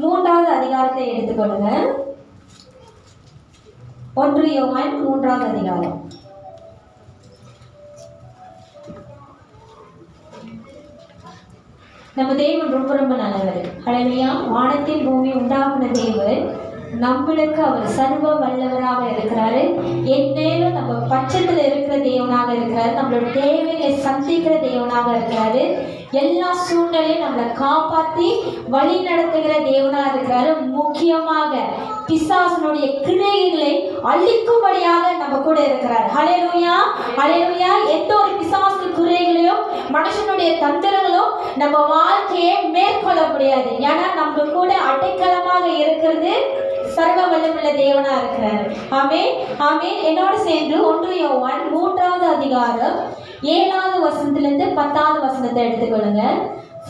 மூன்றாவது அதிகாரத்தை எடுத்துக்கொள்ளுங்க. 1 யோவான் 3வது அதிகாரம். நம்ம தேவன் ரொம்ப ரொம்ப நல்லவர். ஹல்லேலூயா. வானத்தின் பூமி உண்டாக்குன தேவன் நம்மளுக்கு அவர் சர்வ வல்லவராக இருக்கிறாரு. எந்நேரம் நம்ம பட்சத்தில் இருக்கிற தேவனாக இருக்கிறாரு. நம்மளோட தேவையை சந்திக்கிற தேவனாக இருக்கிறாரு. எல்லா சூழ்நிலையும் நம்மளை காப்பாற்றி வழி நடத்துகிற தேவனாக இருக்கிறாரு. முக்கியமாக பிசாசனுடைய கிரியைகளை அழிக்கும்படியாக நம்ம கூட இருக்கிறார். ஹல்லேலூயா, ஹல்லேலூயா. எந்த ஒரு பிசாசு கிரியைகளையும் மனுஷனுடைய தந்திரங்களும் நம்ம வாழ்க்கையை மேற்கொள்ள முடியாது. ஏன்னா நம்ம கூட அடைக்கலமாக இருக்கிறது சர்வ வல்லமுள்ள தேவனா இருக்கிறார். ஆமென், ஆமென். என்னோட சேர்ந்து 1 யோவான் 3வது அதிகாரம் 7வது வசனத்திலிருந்து 10வது வசனத்தை எடுத்துக்கொள்ளுங்க.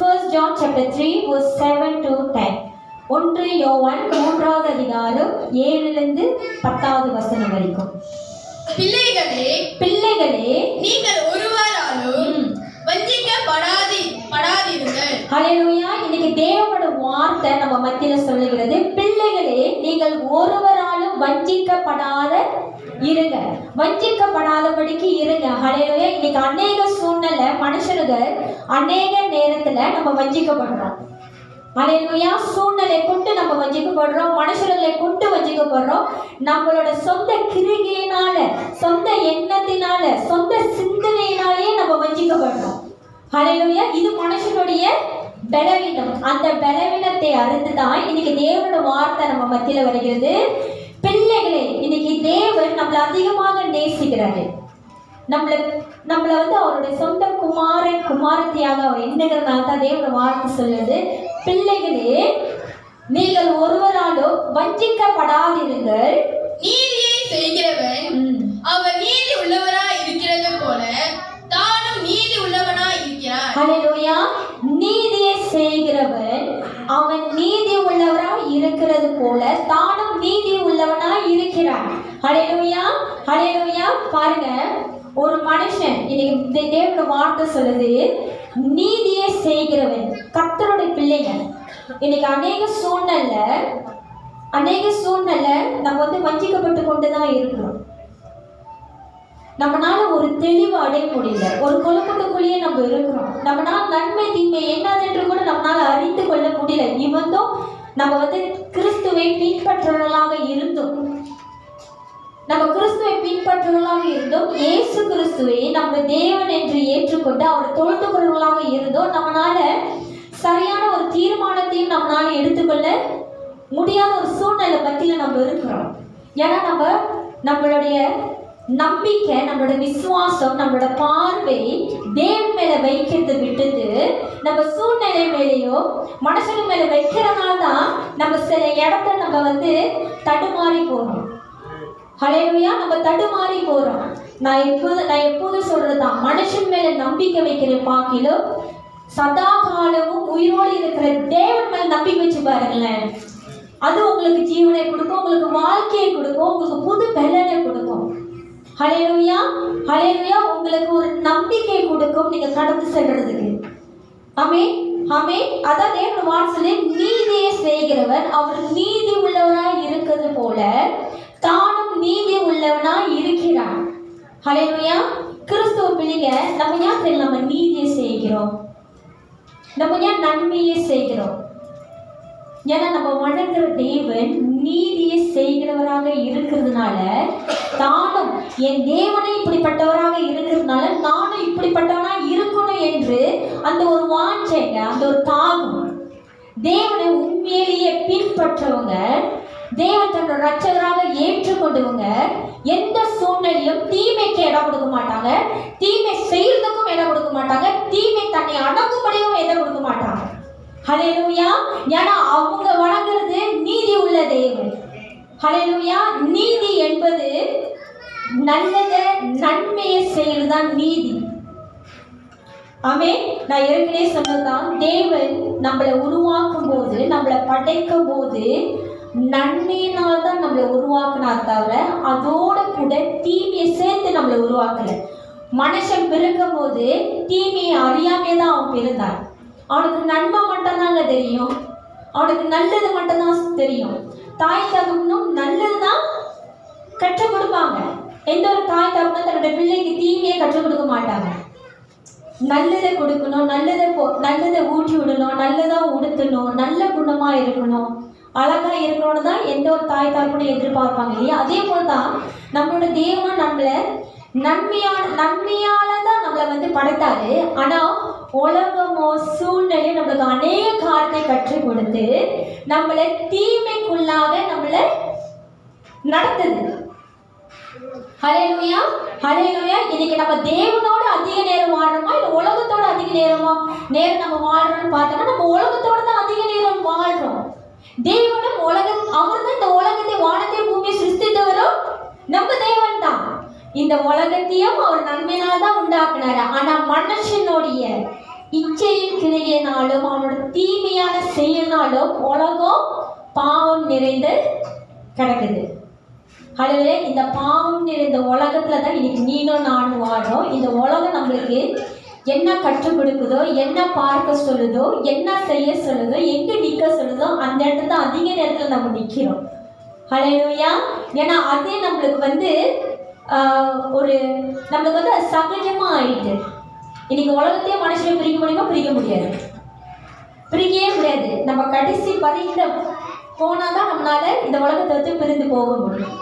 1 John chapter 3 verse 7 to 10. 1 யோவான் 3வது அதிகாரம் 7லிருந்து 10வது வசனம் வரைக்கும். பிள்ளைகளே, பிள்ளைகளே, நீங்கள் ஒருவராலும் வஞ்சிக்கப்படாதிருங்கள். ஹல்லேலூயா. இன்னைக்கு தேவனோட வார்த்தை நம்ம மத்தியில சொல்லுகிறது, பிள்ளைகளே நீங்கள் ஒருவராலும் வஞ்சிக்கப்படாத இருங்க, வஞ்சிக்கப்படாதபடிக்கு இருங்க. ஹல்லேலூயா. இன்னைக்கு அநேக சூழ்நிலை மனுஷனுக்கு அநேக நேரத்துல நம்ம வஞ்சிக்கப்படுறோம். ஹல்லேலூயா. சூழ்நிலை கொண்டு நம்ம வஞ்சிக்கப்படுறோம், மனுஷர்களை கொண்டு வஞ்சிக்கப்படுறோம். நம்மளோட சொந்த கிரிகையினால, சொந்த எண்ணத்தினால, சொந்த சிந்தனையினாலேயே நம்ம வஞ்சிக்கப்படுறோம். ஹல்லேலூயா. இது மனுஷனுடைய பலவீனம். அந்த பலவீனத்தை அறிந்து தான் இன்னைக்கு தேவனோட வார்த்தை நம்ம மத்தியில வருகிறது. பிள்ளைகளே, இன்னைக்கு தேவன் நம்மளை அதிகமாக நேசிக்கிறாரு. நம்மளை அவருடைய சொந்த குமாரன் குமாரத்தியாக அவர் எண்ணுகிறதுனால தான் தேவனோட வார்த்தை சொல்லுது, பிள்ளைகளே நீங்கள் ஒருவராலும் வஞ்சிக்கப்படாதிருங்கள். நீதியை செய்கிறவன் அவர் நீதி உள்ளவராய் இருக்கிறது போல தானும் நீதி உள்ளவனாய் இருக்கிறார். ஹல்லேலூயா. நீதியை செய்கிறவன் அவன் நீதி உள்ளவராய் இருக்கிறது போல தானும் நீதி உள்ளவனாய் இருக்கிறான். ஹல்லேலூயா, ஹல்லேலூயா. பாருங்க, ஒரு மனுஷன் இன்னைக்கு தேவனோட வார்த்தை சொல்லுது, நீதியை செய்கிறவன் கர்த்தருடைய பிள்ளைகள். இன்னைக்கு அநேக சூழ்நிலை நம்ம வஞ்சிக்கப்பட்டு கொண்டுதான் இருக்கிறோம். நம்மளால ஒரு தெளிவு அடைய முடியல, ஒரு குழப்பத்துக்குள்ளேயே நம்ம இருக்கிறோம். நம்மளால நன்மை தீமை என்னதென்று கூட நம்மளால அறிந்து கொள்ள முடியல. இவந்தும் நம்ம கிறிஸ்துவை பின்பற்றவர்களாக இருந்தோம், இயேசு கிறிஸ்துவை நம்ம தேவன் என்று ஏற்றுக்கொண்டு அவர் தொழுதுகிறவர்களாக இருந்தோம். நம்மளால சரியான ஒரு தீர்மானத்தையும் நம்மளால எடுத்துக்கொள்ள முடியாத ஒரு சூழ்நிலை பத்தியில நம்ம இருக்கிறோம். ஏன்னா நம்மளுடைய நம்பிக்கை, நம்மளோட விசுவாசம், நம்மளோட பார்வை தேவன் மேல வைக்கிறது விட்டுட்டு நம்ம சூழ்நிலை மேலேயோ மனுஷங்க மேல வைக்கிறதுனால தான் நம்ம சில இடத்த நம்ம தடுமாறி போறோம். ஹல்லேலூயா. நம்ம தடுமாறி போறோம். நான் எப்போதும் சொல்றதுதான், மனுஷன் மேல நம்பிக்கை வைக்கிற பாக்கிலும் சதா காலமும் உயிரோடு இருக்கிற தேவன் மேல நம்பிக்கை வச்சு பாருங்களேன். அது உங்களுக்கு ஜீவனை கொடுக்கும், உங்களுக்கு வாழ்க்கையை கொடுக்கும், உங்களுக்கு புது பலனை கொடுக்கும். ஹல்லேலூயா, ஹல்லேலூயா. உங்களுக்கு ஒரு நம்பிக்கை கொடுக்கும் நீங்க கடந்து செல்றதுக்கு. ஆமென், ஆமென். அதான் தேவன் வார்த்தை, நீதியை செய்கிறவர் அவர் நீதி உள்ளவராய் இருக்கிறது போல தானும் நீதி உள்ளவனாய் இருக்கிறான். ஹல்லேலூயா. கிறிஸ்துவ பிள்ளைங்க, நம்ம ஏன் நம்ம நீதியை செய்கிறோம், நம்ம ஏன் நன்மையை செய்கிறோம்? ஏன்னா நம்ம வணங்குற தேவன் நீதியை செய்கிறவராக இருக்கிறதுனால, தானும் என் தேவனை இப்படிப்பட்டவராக இருக்கிறதுனால நானும் இப்படிப்பட்டவனா இருக்கணும் என்று அந்த ஒரு வாஞ்சைங்க, அந்த ஒரு தாகம். தேவனை உண்மையிலேயே பின்பற்றவங்க, தேவன் தன்னோட ரட்சகராக ஏற்றுக்கொண்டவங்க எந்த சூழ்நிலையும் தீமைக்கு இடம் கொடுக்க மாட்டாங்க, தீமை செய்யறதுக்கும் இடம் கொடுக்க மாட்டாங்க, தீமை தன்னை அடங்கும்படியும் இடம் கொடுக்க மாட்டாங்க. ஹல்லேலூயா. ஏன்னா அவங்க வணங்குறது நீதி உள்ள தேவன். ஹல்லேலூயா. நீதி என்பது நல்லதை நன்மையை செய்யறதுதான் நீதி. ஆமென். நான் ஏற்கனவே சொன்னதுதான், தேவன் நம்மளை உருவாக்கும் போது, நம்மளை படைக்கும் போது நன்மையினால் தான் நம்மளை உருவாக்குனார் தவிர அதோட கூட தீமையை சேர்த்து நம்மளை உருவாக்கல. மனுஷன் பிறக்கும் போது தீமையை அறியாமே தான் அவன் பிறந்தான். அவனுக்கு நன்மை மட்டும்தாங்க தெரியும். அவனுக்கு நல்லது மட்டும்தான் தெரியும். தாய் தகப்பனும் நல்லதுதான் கற்றுக் கொடுப்பாங்க. எந்த ஒரு தாய் தகப்பனும் தன்னோட பிள்ளைக்கு தீமையை கற்றுக் கொடுக்க மாட்டாங்க. நல்லதை கொடுக்கணும், நல்லதை ஊட்டி விடணும், நல்லதா உடுத்தணும், நல்ல குணமா இருக்கணும், அழகா இருக்கணும்னு தான் எந்த ஒரு தாய் தகப்பனும் எதிர்பார்ப்பாங்க இல்லையா? அதே போல்தான் நம்மளோட தேவன் நம்மளை நன்மையால தான் நம்மளை படைத்தாரு. ஆனா உலகமோ சூழ்நிலையோ நம்மளுக்கு அநேக காரியத்தை கற்றுக் கொடுத்து நம்மளை தீமைக்குள்ளாக நம்மளை நடத்துது. ஹல்லேலூயா, ஹல்லேலூயா. இன்னைக்கு நம்ம தேவனோட அதிக நேரம் வாழ்றோமா இல்லை உலகத்தோட அதிக நேரம் நம்ம வாழ்றோம்னு பார்த்தோம்னா நம்ம உலகத்தோட தான் அதிக நேரம் வாழ்றோம். தேவனும் அவர் தான் இந்த உலகத்தை வானத்தை பூமியை சிருஷ்டித்தவரோ நம்ம தேவன் தான். இந்த உலகத்தையும் அவர் நன்மையினால் தான் உண்டாக்குனாரு. ஆனா மனுஷனுடைய இச்சையின் கிரியையினாலும் அவனோட தீமையான செயலினாலும் உலகம் பாவம் நிறைந்து கிடக்குது. அதுவே இந்த பாவம் நிறைந்த உலகத்துல தான் இன்னைக்கு நீங்களும் நானும் வாழ்றோம். இந்த உலகம் நம்மளுக்கு என்ன கற்றுக் கொடுக்குதோ, என்ன பார்க்க சொல்லுதோ, என்ன செய்ய சொல்லுதோ, எங்க நிற்க சொல்லுதோ அந்த இடத்துல தான் அதிக நேரத்தில் நம்ம நிற்கிறோம். ஹல்லேலூயா. ஏன்னா அதே நம்மளுக்கு நம்மளுக்கு அது சகஜமா ஆயிட்டு. இன்னைக்கு உலகத்தையே மனுஷனை பிரிக்க முடியுமா? பிரிக்க முடியாது, பிரிக்கவே முடியாது. நம்ம கடைசி பரிந்த போனாதான் நம்மளால இந்த உலகத்தை பிரிந்து போக முடியும்.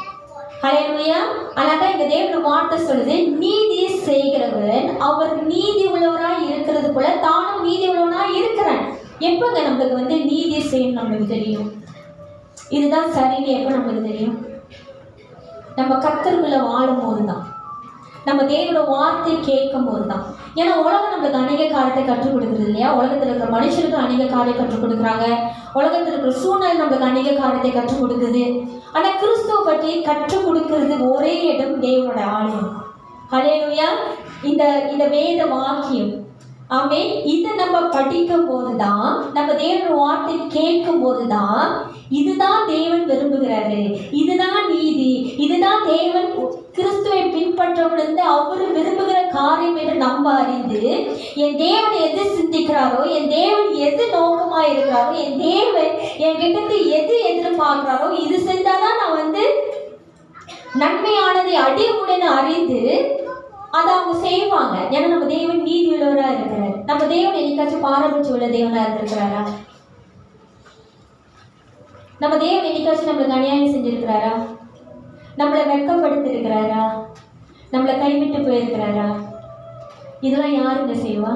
ஹல்லேலூயா. அதனால இந்த தேவனுடைய வார்த்தை சொல்லுது, நீதியை செய்கிறவன் அவர் நீதி உள்ளவராய் இருக்கிறது போல தானும் நீதி உள்ளவனாய் இருக்கிறான். எப்பங்க நம்மளுக்கு நீதியை செய்யணும் நம்மளுக்கு தெரியும்? இதுதான் சரின்னு எப்போ நம்மளுக்கு தெரியும்? நம்ம கர்த்தருக்குள்ள வாழும் போது தான், நம்ம தேவனோட வார்த்தை கேட்கும் போது தான். ஏன்னா உலகம் நம்மளுக்கு அநேக காரியத்தை கற்றுக் கொடுக்குறது இல்லையா? உலகத்தில் இருக்கிற மனுஷனுக்கு அநேக காரியம் கற்றுக் கொடுக்குறாங்க. உலகத்தில் இருக்கிற சூழ்நிலை நம்மளுக்கு அநேக காரியத்தை கற்றுக் கொடுக்குது. ஆனால் கிறிஸ்துவ பற்றி கற்றுக் கொடுக்கறது ஒரே இடம் தேவனோட ஆலயம். ஹல்லேலூயா. இந்த வேத வாக்கியம் ஆமே, இதை நம்ம படிக்கும் போது தான், நம்ம தேவனோட வார்த்தை கேட்கும் போது தான் இதுதான் தேவன் விரும்புகிறாரு, இதுதான் நீதி, இதுதான் தேவன் கிறிஸ்துவை பின்பற்றவங்க அவர் விரும்புகிற காரியம் என்று நம்ம அறிந்து என் தேவன் எது சிந்திக்கிறாரோ, என் தேவன் எது நோக்கமா இருக்கிறாரோ, என் தேவன் என் கிட்ட எது எதிர்பார்க்கிறாரோ இது செஞ்சாதான் நான் நன்மையானதை அடிமுடன் அறிந்து அதை அவங்க செய்வாங்க. ஏன்னா நம்ம தேவன் நீதி உள்ளவராக இருக்கிறார். நம்ம தேவன் என்னைக்காச்சும் பாரபட்சம் உள்ள தேவனாக இருந்திருக்கிறாரா? நம்ம தேவன் என்னைக்காச்சும் நம்மளுக்கு அநியாயம் செஞ்சிருக்கிறாரா? நம்மளை வெட்கப்படுத்தி இருக்கிறாரா? நம்மளை கைவிட்டு போயிருக்கிறாரா? இதெல்லாம் யாருங்க செய்வா?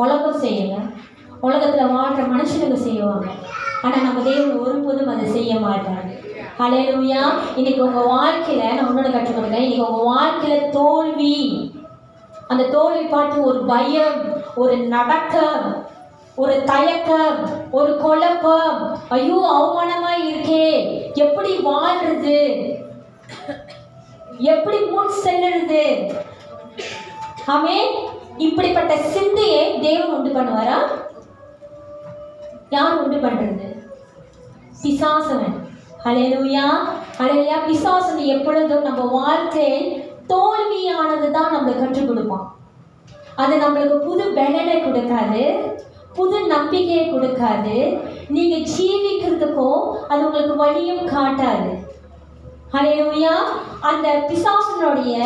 உலகம் செய்யுங்க, உலகத்தில் வாழ்கிற மனுஷனுக்கு செய்வாங்க. ஆனால் நம்ம தேவன் ஒருபோதும் அதை செய்ய மாட்டாங்க. ஹல்லேலூயா. இன்னைக்கு உங்கள் வாழ்க்கையில் நான் ஒன்று கற்றுக் கொடுங்க. இன்னைக்கு உங்கள் வாழ்க்கையில் தோல்வி, அந்த தோல்வி பாட்டு ஒரு பயம், ஒரு நடக்கம், ஒரு தயக்கம், ஒரு குழப்பம், ஐயோ அவமானமாக இருக்கே, எப்படி வாழ்றது, எப்படி முன் செல்லுறது, ஆமே, இப்படிப்பட்ட சிந்தையை தேவன் உண்டு பண்ணுவாரா? யார் உண்டு பண்றது? பிசாசவன். ஹல்லேலூயா, ஹல்லேலூயா. பிசாசன் எப்பொழுதும் நம்ம வாழ்க்கை தோல்வியானது தான் நம்மளுக்கு கற்றுக் கொடுப்பான். அது நம்மளுக்கு புது பலனை கொடுக்காது, புது நம்பிக்கையை கொடுக்காது, நீங்க ஜீவிக்கிறதுக்கும் அது உங்களுக்கு வழியும் காட்டாது. ஹல்லேலூயா. அந்த பிசாசனுடைய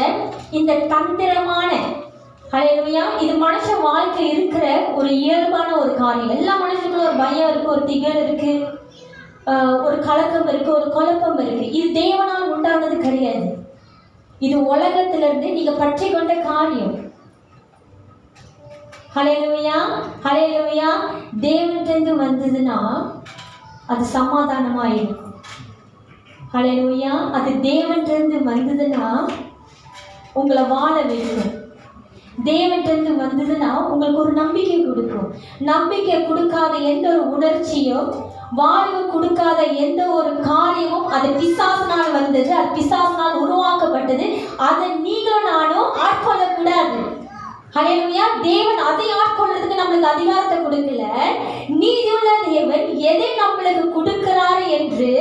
இந்த தந்திரமான, ஹல்லேலூயா, இது மனுஷ வாழ்க்கை இருக்கிற ஒரு இயல்பான ஒரு காரியம். எல்லா மனுஷனுக்கும் ஒரு பயம் இருக்கு, ஒரு திகழ் இருக்கு, ஒரு கலக்கம் இருக்கு, ஒரு குழப்பம் இருக்கு. இது தேவனால் உண்டானது கிடையாது. இது உலகத்திலிருந்து நீங்க பற்றி கொண்ட காரியம். ஹல்லேலூயா, ஹல்லேலூயா. தேவனிலிருந்து வந்ததுன்னா அது சமாதானமா இருக்கும். ஹல்லேலூயா. அது தேவனிலிருந்து வந்ததுன்னா உங்களை வாழ வைக்கும். தேவனிலிருந்து வந்ததுன்னா உங்களுக்கு ஒரு நம்பிக்கை கொடுக்கும். நம்பிக்கை கொடுக்காத எந்த ஒரு உணர்ச்சியும், வாழ்வு கொடுக்காத எந்த ஒரு காரியமும் அது பிசாசினால் வந்தது, அது பிசாசினால் உருவாக்கப்பட்டது. அதை நீங்களும் நானும் ஆட்கொள்ளக்கூடாது. ஹல்லேலூயா. தேவன் அதை ஆட்கொள்றதுக்கு நம்மளுக்கு அதிகாரத்தை கொடுக்கல. நீதியுள்ள தேவன் எதை நம்மளுக்கு கொடுக்கிறாரு என்று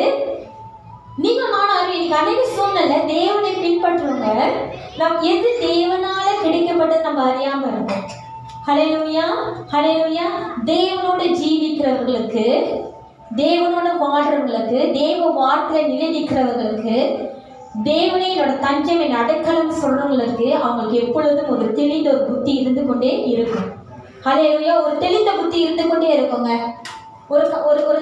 நீங்கள் நானும் அறிவு. இன்னைக்கு அநேக சூழ்நிலை தேவனை பின்பற்றுங்க, நம் எது தேவனால கிடைக்கப்பட்டது நம்ம அறியாம இருக்கோம். ஹல்லேலூயா, ஹல்லேலூயா. தேவனோட ஜீவிக்கிறவர்களுக்கு, தேவனோட வாழ்றவர்களுக்கு, தேவ வார்த்தையில நிலைநிற்கிறவர்களுக்கு, தேவனே என்னோட தஞ்சம் என் அடைக்கலம் சொல்றவங்களுக்கு அவங்களுக்கு எப்பொழுதும் ஒரு தெளிந்த ஒரு புத்தி இருந்து கொண்டே இருக்கும். ஹல்லேலூயா. ஒரு தெளிந்த புத்தி இருந்து கொண்டே இருக்குங்க. ஒரு ஒரு ஒரு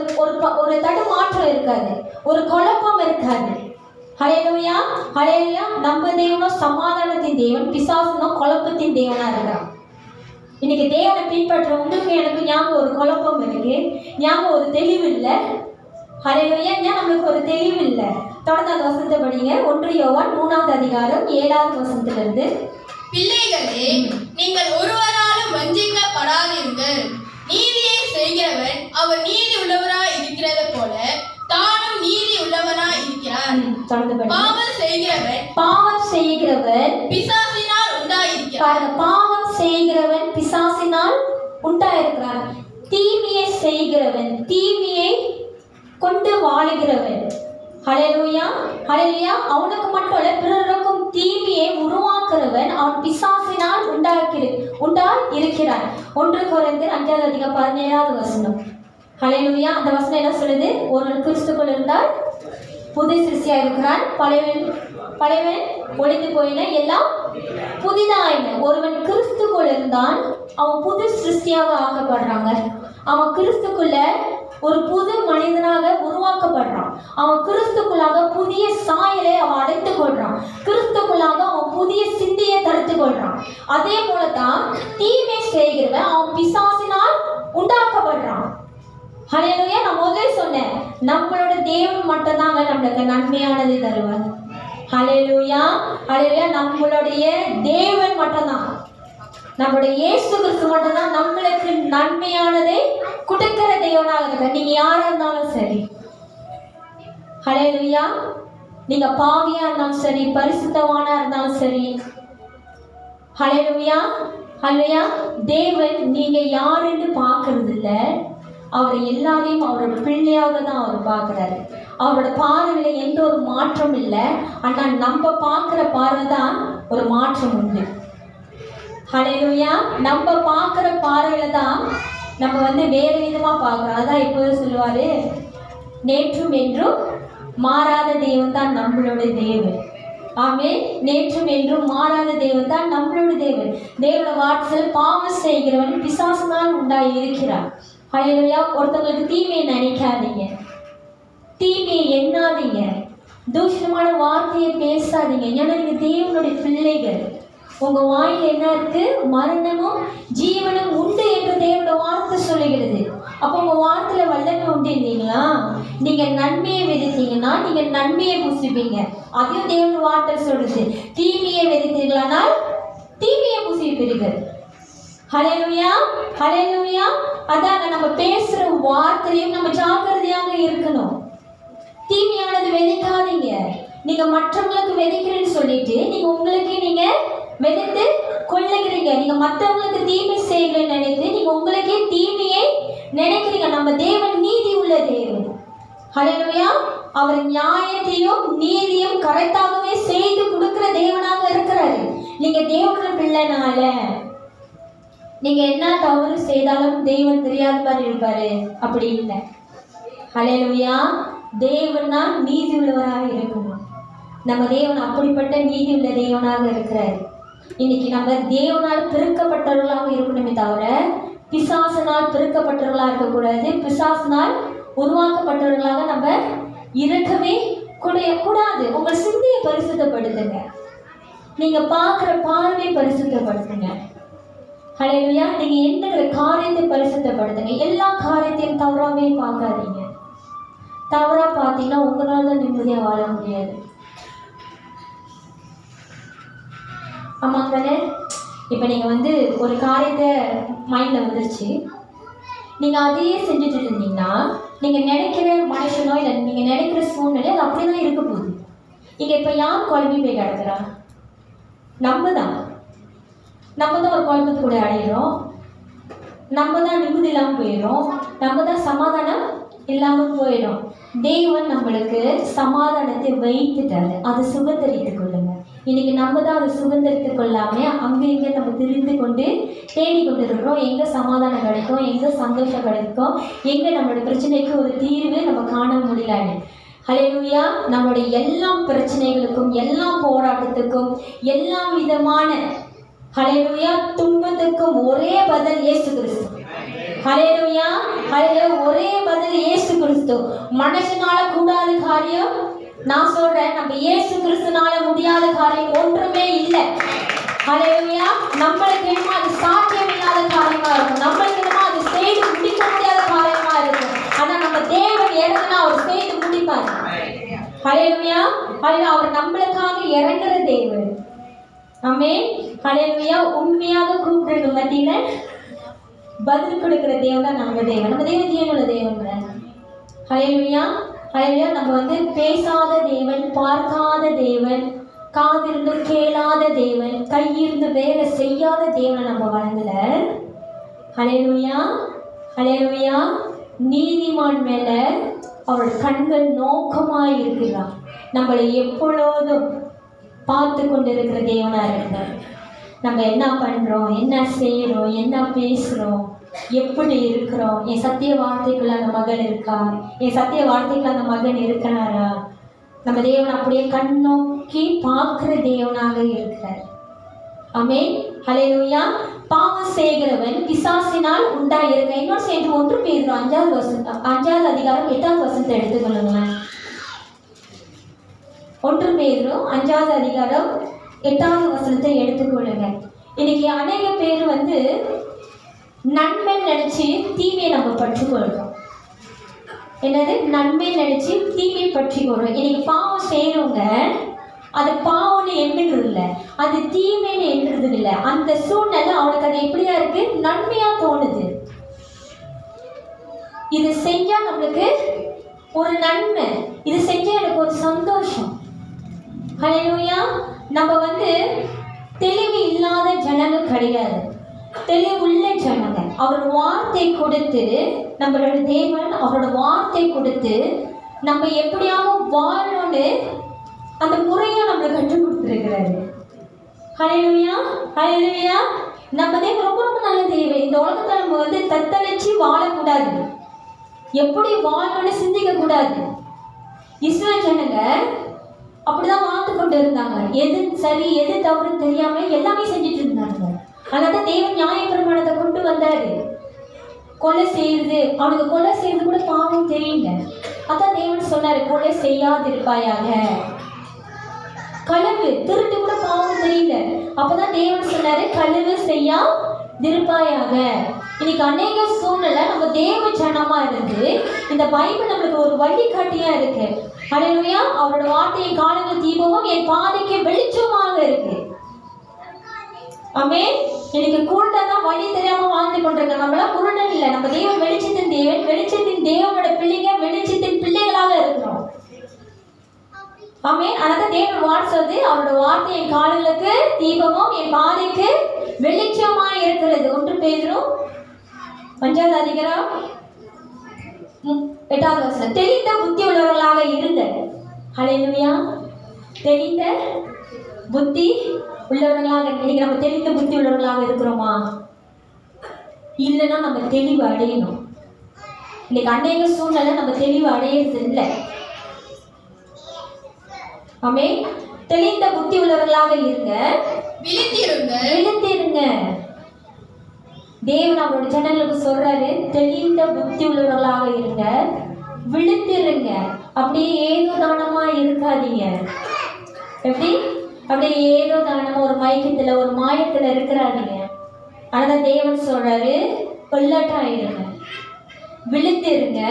ஒரு தடுமாற்றம் இருக்காது, ஒரு குழப்பம் இருக்காது. ஹல்லேலூயா, ஹல்லேலூயா. நம்ம தேவனும் சமாதானத்தின் தேவன், பிசாசுனும் குழப்பத்தின் தேவனா இருக்கிறான். இன்னைக்கு தேவனை பின்பற்ற உங்களுக்கு எனக்கு ஞாபகம் ஒரு குழப்பம் இருக்கு, ஞாபகம் ஒரு தெளிவு இல்லை. ஹல்லேலூயா. ஏன் நம்மளுக்கு ஒரு தெளிவு இல்லை? தொடர்ந்து அந்த வசனத்தை படிங்க. 1 யோவான் 3ஆம் அதிகாரம் 7ஆவது வசனத்திலிருந்து. பிள்ளைகளே, நீங்கள் ஒருவராலும் வஞ்சிக்கப்படாதீர்கள். நீதியை செய்கிறவன் அவர் நீதி உள்ளவராய் இருக்கிறது போல தானும் நீதி உள்ளவனாய் இருக்கிறான். பாவம் செய்கிறவன் பிசாசினால் உண்டாயிருக்கிறான். பாவம் செய்கிறவன் பிசாசினால் உண்டாயிருக்கிறான். தீமையை செய்கிறவன் தீமையை கொண்டு வாழுகிறவன். ஹல்லேலூயா, ஹல்லேலூயா. அவனுக்கு மட்டும் இல்ல, பிறருக்கும் தீமையை உருவாக்குறவன் அவன் பிசாசினால் உண்டாயிருக்கிறான். 1 கொரிந்தியர் 5ஆம் அதிகாரம் 17ஆவது வசனம். ஹல்லேலூயா. அந்த வசனம் என்ன சொல்லுது? ஒருவன் கிறிஸ்துக்குள் இருந்தால் புது சிருஷ்டியா இருக்கிறான், பழையவன் ஒழிந்து போயின, எல்லாம் புதிதாயின. ஒருவன் கிறிஸ்துக்குள் இருந்தால் அவன் புது சிருஷ்டியாக ஆக்கப்படுறாங்க. அவன் கிறிஸ்துக்குள்ள ஒரு புது மனிதனாக உருவாக்கப்படுறான். அவன் கிறிஸ்துக்குள்ளாக புதிய சாயலை அவன் அடைத்துக் கொள்றான். கிறிஸ்துக்குள்ளாக அவன் புதிய சிந்தையை தடுத்து கொள்றான். அதே போலதான் தீமை செய்கிறவன் அவன் பிசாசினால் உண்டாக்கப்படுறான். ஹல்லேலூயா. நான் முதல்ல சொன்னேன், நம்மளோட தேவன் மட்டும்தாங்க நம்மளுக்கு நன்மையானது தருவார். ஹல்லேலூயா, ஹல்லேலூயா. நம்மளுடைய தேவன் மட்டும்தான், நம்மளுடைய இயேசு கிறிஸ்து மட்டும்தான் நம்மளுக்கு நன்மையானதை கொடுக்கிற தேவனாக இருக்க. நீங்க யாரா இருந்தாலும் சரி, ஹல்லேலூயா. நீங்க பாவியா இருந்தாலும் சரி, பரிசுத்தவானா இருந்தாலும் சரி, ஹல்லேலூயா, ஹல்லேலூயா. தேவன் நீங்க யாருன்னு பார்க்கறது இல்லை, அவர் எல்லாரையும் அவரோட பிள்ளையாக தான் அவர் பார்க்குறாரு. அவரோட பார்வையில எந்த ஒரு மாற்றம் இல்லை. ஆனால் நம்ம பார்க்குற பார்வை தான் ஒரு மாற்றம் உண்டு. ஹல்லேலூயா. நம்ம பார்க்குற பார்வையில தான் நம்ம வேறு விதமாக பார்க்குறோம். அதான் எப்போதும் சொல்லுவார், நேற்றும் என்றும் மாறாத தேவன் தான் நம்மளோட தேவன். ஆமே. நேற்றும் என்றும் மாறாத தேவன் தான் நம்மளோட தேவன். தேவனோட வார்த்தையில் பாவம் செய்கிறவன் பிசாசினால் உண்டாகி இருக்கிறார். ஹல்லேலூயா. ஒருத்தவங்களுக்கு தீமையை நினைக்காதீங்க, தீமையை எண்ணாதீங்க, தூஷணமான வார்த்தையை பேசாதீங்க. ஏன்னா நீங்கள் தேவனுடைய பிள்ளைகள். உங்க வாயில் என்ன இருக்கு? மரணமும் ஜீவனும் உண்டு என்று தேவனோட வார்த்தை சொல்லுகிறது. அப்போ உங்க வார்த்தையில வல்லமை உண்டு இல்லைங்களா? நீங்க நன்மையை விதைத்தீங்கன்னா நீங்க நன்மையை புசிப்பீங்க. அதையும் தேவனோட வார்த்தை சொல்றது. தீமையை விதைத்தீர்களானால் தீமையை புசிப்பீர்கள். ஹல்லேலூயா, ஹல்லேலூயா. அதாங்க நம்ம பேசுற வார்த்தையும் நம்ம ஜாக்கிரதையாக இருக்கணும். தீமையானது விதைக்காதீங்க. நீங்க மற்றவங்களுக்கு விதைக்கிறேன்னு சொல்லிட்டு நீங்க உங்களுக்கு நீங்க விதைத்து கொள்ளுகிறீங்க. நீங்க மற்றவங்களுக்கு தீமை செய்கிறேன்னு நினைத்து நீங்க உங்களுக்கே தீமையை நினைக்கிறீங்க. நம்ம தேவன் நீதி உள்ள தேவன். ஹல்லேலூயா. அவர் நியாயத்தையும் நீதியும் கரெக்டாகவே செய்து கொடுக்கிற தேவனாக இருக்கிறாரு. நீங்க தேவனோட பிள்ளைனால நீங்க என்ன தவறு செய்தாலும் தேவன் தெரியாத மாதிரி இருப்பாரு, அப்படி இல்லை. ஹல்லேலூயா. தேவன் தான் நீதி உள்ளவராக இருக்கணும். நம்ம தேவன் அப்படிப்பட்ட நீதி உள்ள தேவனாக இருக்கிறார். இன்னைக்கு நம்ம தேவனால் பிறக்கப்பட்டவர்களாக இருக்கணுமே தவிர பிசாசினால் பிறக்கப்பட்டவர்களாக இருக்கக்கூடாது. பிசாசினால் உருவாக்கப்பட்டவர்களாக நம்ம இருக்கவே கூடாது. உங்கள் சிந்தையை பரிசுத்தப்படுத்துங்க. நீங்க பார்க்குற பார்வையை பரிசுத்தப்படுத்துங்க. ஹல்லேலூயா. நீங்க எண்ணுகிற காரியத்தை பரிசுத்தப்படுத்துங்க. எல்லா காரியத்தையும் தவறாவே பார்க்காதீங்க. தவறா பார்த்தீங்கன்னா உங்களால நிம்மதியா வாழ முடியாது. ஆமாங்கண்ணே. இப்போ நீங்கள் ஒரு காரியத்தை மைண்டில் வந்துருச்சு, நீங்கள் அதையே செஞ்சுட்டு இருந்தீங்கன்னா நீங்கள் நினைக்கிற மனுஷனோ இல்லை நீங்கள் நினைக்கிற சூழ்நிலை அது அப்படி தான் இருக்க போகுது. இங்கே இப்போ யார் குழம்பி போய் கிடக்குறா? நம்ம தான் ஒரு குழப்பத்துக்குள்ளே அடையிறோம். நம்ம தான் நிம்மதி இல்லாமல் போயிடும். நம்ம தான் சமாதானம் இல்லாமல் போயிடும். தேவன் நம்மளுக்கு சமாதானத்தை வைத்துட்டாரு. அதை சுகத்தரித்துக் கொள்ளுங்க. இன்னைக்கு நம்ம தான் அதை சுதந்திரத்துக் கொள்ளாமல் அங்கே இங்கே நம்ம திரிந்து கொண்டு தேடிக்கொண்டு இருக்கிறோம். எங்கே சமாதானம் கிடைக்கும், எங்கே சந்தோஷம் கிடைக்கும், எங்கே நம்மளோட பிரச்சனைக்கு ஒரு தீர்வு நம்ம காண முடியல. ஹல்லேலூயா. நம்மளுடைய எல்லா பிரச்சனைகளுக்கும், எல்லா போராட்டத்துக்கும், எல்லா விதமான ஹல்லேலூயா துன்பத்துக்கும் ஒரே பதில் இயேசு கிறிஸ்து. ஹல்லேலூயா. ஹல்லேலூயா. ஒரே பதில் இயேசு கிறிஸ்து. மனுஷனால கூடாத காரியம், நான் சொல்றேன், நம்ம இயேசு கிறிஸ்துனால முடியாத காரியம் ஒன்றுமே இல்லை. ஹல்லேலூயா. நம்மளுக்கு என்னமோ அது சாத்தியம் இல்லாத காரியமா இருக்கும், நம்மளுக்கு என்னமோ அது செய்து முடிக்க முடியாத காரியமா இருக்கும். ஆனா நம்ம தேவன் இறங்கினா அவர் செய்து முடிப்பார். ஹல்லேலூயா. ஹல்லேலூயா. அவர் நம்மளுக்காக இறங்குற தேவன். ஆமென். ஹல்லேலூயா. உண்மையாக கூப்பிடுற மத்தியில பதில் கொடுக்கிற தேவன் தான் நம்ம தேவன். நம்ம தேவன் ஜீவனுள்ள தேவன். ஹல்லேலூயா. ஹல்லேலூயா. நம்ம பேசாத தேவன், பார்க்காத தேவன், காதிருந்து கேளாத தேவன், கையிருந்து வேலை செய்யாத தேவனை நம்ம வணங்கல. ஹல்லேலூயா. ஹல்லேலூயா. நீதிமான் மேல அவரோட கண்கள் நோக்கமாய் இருக்கிறார். நம்மளை எப்பொழுதும் பார்த்து கொண்டு இருக்கிற தேவனா இருக்கிறார். நம்ம என்ன பண்றோம், என்ன செய்யறோம், என்ன பேசுறோம், எப்படி இருக்கிறோம், என் சத்திய வார்த்தைக்குள்ள அந்த மகன் இருக்கா, என் சத்திய வார்த்தைக்குள்ள அந்த மகன் இருக்கிறாரா, நம்ம தேவன் அப்படியே கண்ணோக்கி பார்க்கிற தேவனாக இருக்கிறார். ஆமென். ஹல்லேலூயா. பாவம் செய்கிறவன் பிசாசினால் உண்டாயிருக்க. இன்னொரு சேர்ந்து 1 பேதுரு 5வது அதிகாரம் 8வது வசனத்தை எடுத்துக்கொள்ளுங்களேன். 1 பேதுரு 5வது அதிகாரம் 8வது வசனத்தை எடுத்துக்கொள்ளுங்க. இன்னைக்கு அநேக பேர் நன்மை நினைச்சு தீமையை நம்ம பற்றிக்கொள்றோம். என்னது? நன்மை நினைச்சு தீமையை பற்றிக்கொள்றோம். இன்னைக்கு பாவம் செய்யறவங்க அது பாவம்னு எண்ணுறது இல்லை, அது தீமைன்னு எண்ணுறது இல்லை. அந்த சூழ்நிலை அவனுக்கு அது எப்படியா இருக்கு, நன்மையா தோணுது. இது செஞ்சா நம்மளுக்கு ஒரு நன்மை, இது செஞ்சா எனக்கு ஒரு சந்தோஷம். ஹல்லேலூயா. நம்ம தெளிவு இல்லாத ஜனங்க கிடையாது, தெளிவுள்ள ஜனங்க. அவர் வார்த்தை கொடுத்து, நம்மளோட தேவன் அவரோட வார்த்தை கொடுத்து நம்ம எப்படியாவது வாழணும்னு அந்த முறையை நம்மளுக்கு கற்றுக் கொடுத்துருக்கிறாரு. ஹல்லேலூயா. ஹல்லேலூயா. நம்ம தேவன் ரொம்ப ரொம்ப நல்ல தேவை. இந்த உலகத்தில் நம்ம தத்தளிச்சு வாழக்கூடாது, எப்படி வாழணும்னு சிந்திக்க கூடாது. இஸ்ரவேல் ஜனங்க அப்படிதான் வாழ்ந்து கொண்டு இருந்தாங்க. எது சரி எது தவறு தெரியாம எல்லாமே செஞ்சுட்டு இருந்தாங்க. அதனால தேவன் நியாயப்பிரமாணத்தை கொண்டு வந்தாரு. கொலை செய்யுது, அவனுக்கு கொலை செய்யறது கூட பாவம் தெரியல. அதான் தேவன் சொன்னாரு, கொலை செய்யாதிருப்பாயாக. களவு திருட்டு கூட பாவம் தெரியல. அப்பதான் தேவன் சொன்னாரு, களவு செய்யாதிருப்பாயாக. இன்னைக்கு அநேக சூழ்நிலை நம்ம தேவ ஜனமா இருந்து இந்த பைபிள் நம்மளுக்கு ஒரு வழிகாட்டியா இருக்கு. ஹல்லேலூயா. அவரோட வார்த்தையை காலங்கள் தீபமும் என் பாதைக்கு வெளிச்சமாக இருக்கு. ஆமென். இன்னைக்கு குருடன் வழி தெரியாம வாழ்ந்து கொண்டிருக்க. நம்மளாம் குருடன் இல்லை, நம்ம தேவன் வெளிச்சத்தின் தேவன், வெளிச்சத்தின் தேவனோட பிள்ளைங்க, வெளிச்சத்தின் பிள்ளைகளாக இருக்கிறோம். ஆமென். அதனால தேவன் வார்த்தை, அவரோட வார்த்தை என் கால்களுக்கு தீபமும் என் பாதைக்கு வெளிச்சமா இருக்கிறது. 1 பேதுரு 5வது அதிகாரம் 8வது வசனம். தெளிந்த புத்தி உள்ளவர்களாக இருங்க. ஹல்லேலூயா. தெளிந்த புத்தி உள்ளவர்களாக. இன்னைக்கு நம்ம தெளிந்த புத்தி உள்ளவர்களாக இருக்கிறோமா? இல்லைன்னா நம்ம தெளிவு அடையணும். இன்னைக்கு அநேக சூழ்நிலை நம்ம தெளிவு அடையிறது இல்லை. ஆமென். தெளிந்த புத்தி உள்ளவர்களாக இருங்க, விழித்திருங்க. தேவன் அவரோட ஜனங்களுக்கு சொல்றாரு, தெளிந்த புத்தி உள்ளவர்களாக இருங்க, விழித்திருங்க. அப்படியே ஏதோ தானமா இருக்காதீங்க. எப்படி? அப்படியே ஏதோ தானமா ஒரு மயக்கத்துல ஒரு மாயத்துல இருக்கிறாதீங்க. அதனால தேவன் சொல்றாரு, கொல்லட்டா இருங்க, விழித்திருங்க.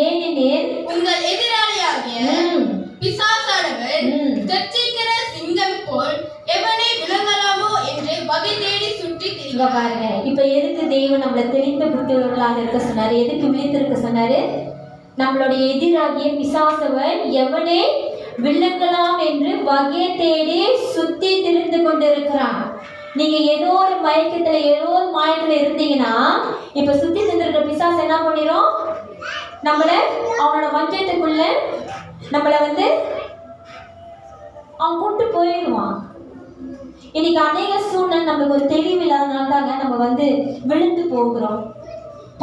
ஏனெனில் உங்கள் எதிராளியாகிய பிசாசானவன் கர்ச்சிக்கிற சிங்கம் போல் எவனை விளங்கலாமோ என்று வகை தேடி சுற்றி திரிகிறான். பாருங்க, இப்ப எதுக்கு தேவன் நம்மளை தெளிந்த புத்தியுள்ளவர்களாக இருக்க சொன்னாரு? எதுக்கு விழித்திருக்க சொன்னாரு? நம்மளுடைய எதிராகிய பிசாசவன் எவனே விளங்கலாம் என்று வகை தேடி சுத்தி திரிந்து கொண்டிருக்கிறான். நீங்க ஏதோ ஒரு மயக்கத்துல ஏதோ ஒரு மாயத்துல இருந்தீங்கன்னா, இப்ப சுத்தி திரிந்திருக்கிற பிசாசு என்ன பண்ணிரும்? நம்மள அவனோட வஞ்சத்துக்குள்ள நம்மள அவன் கூட்டு போயிடுவான். இன்னைக்கு அநேக சூழ்நிலை நமக்கு ஒரு தெளிவு இல்லாதனால தாங்க நம்ம விழுந்து போகிறோம்.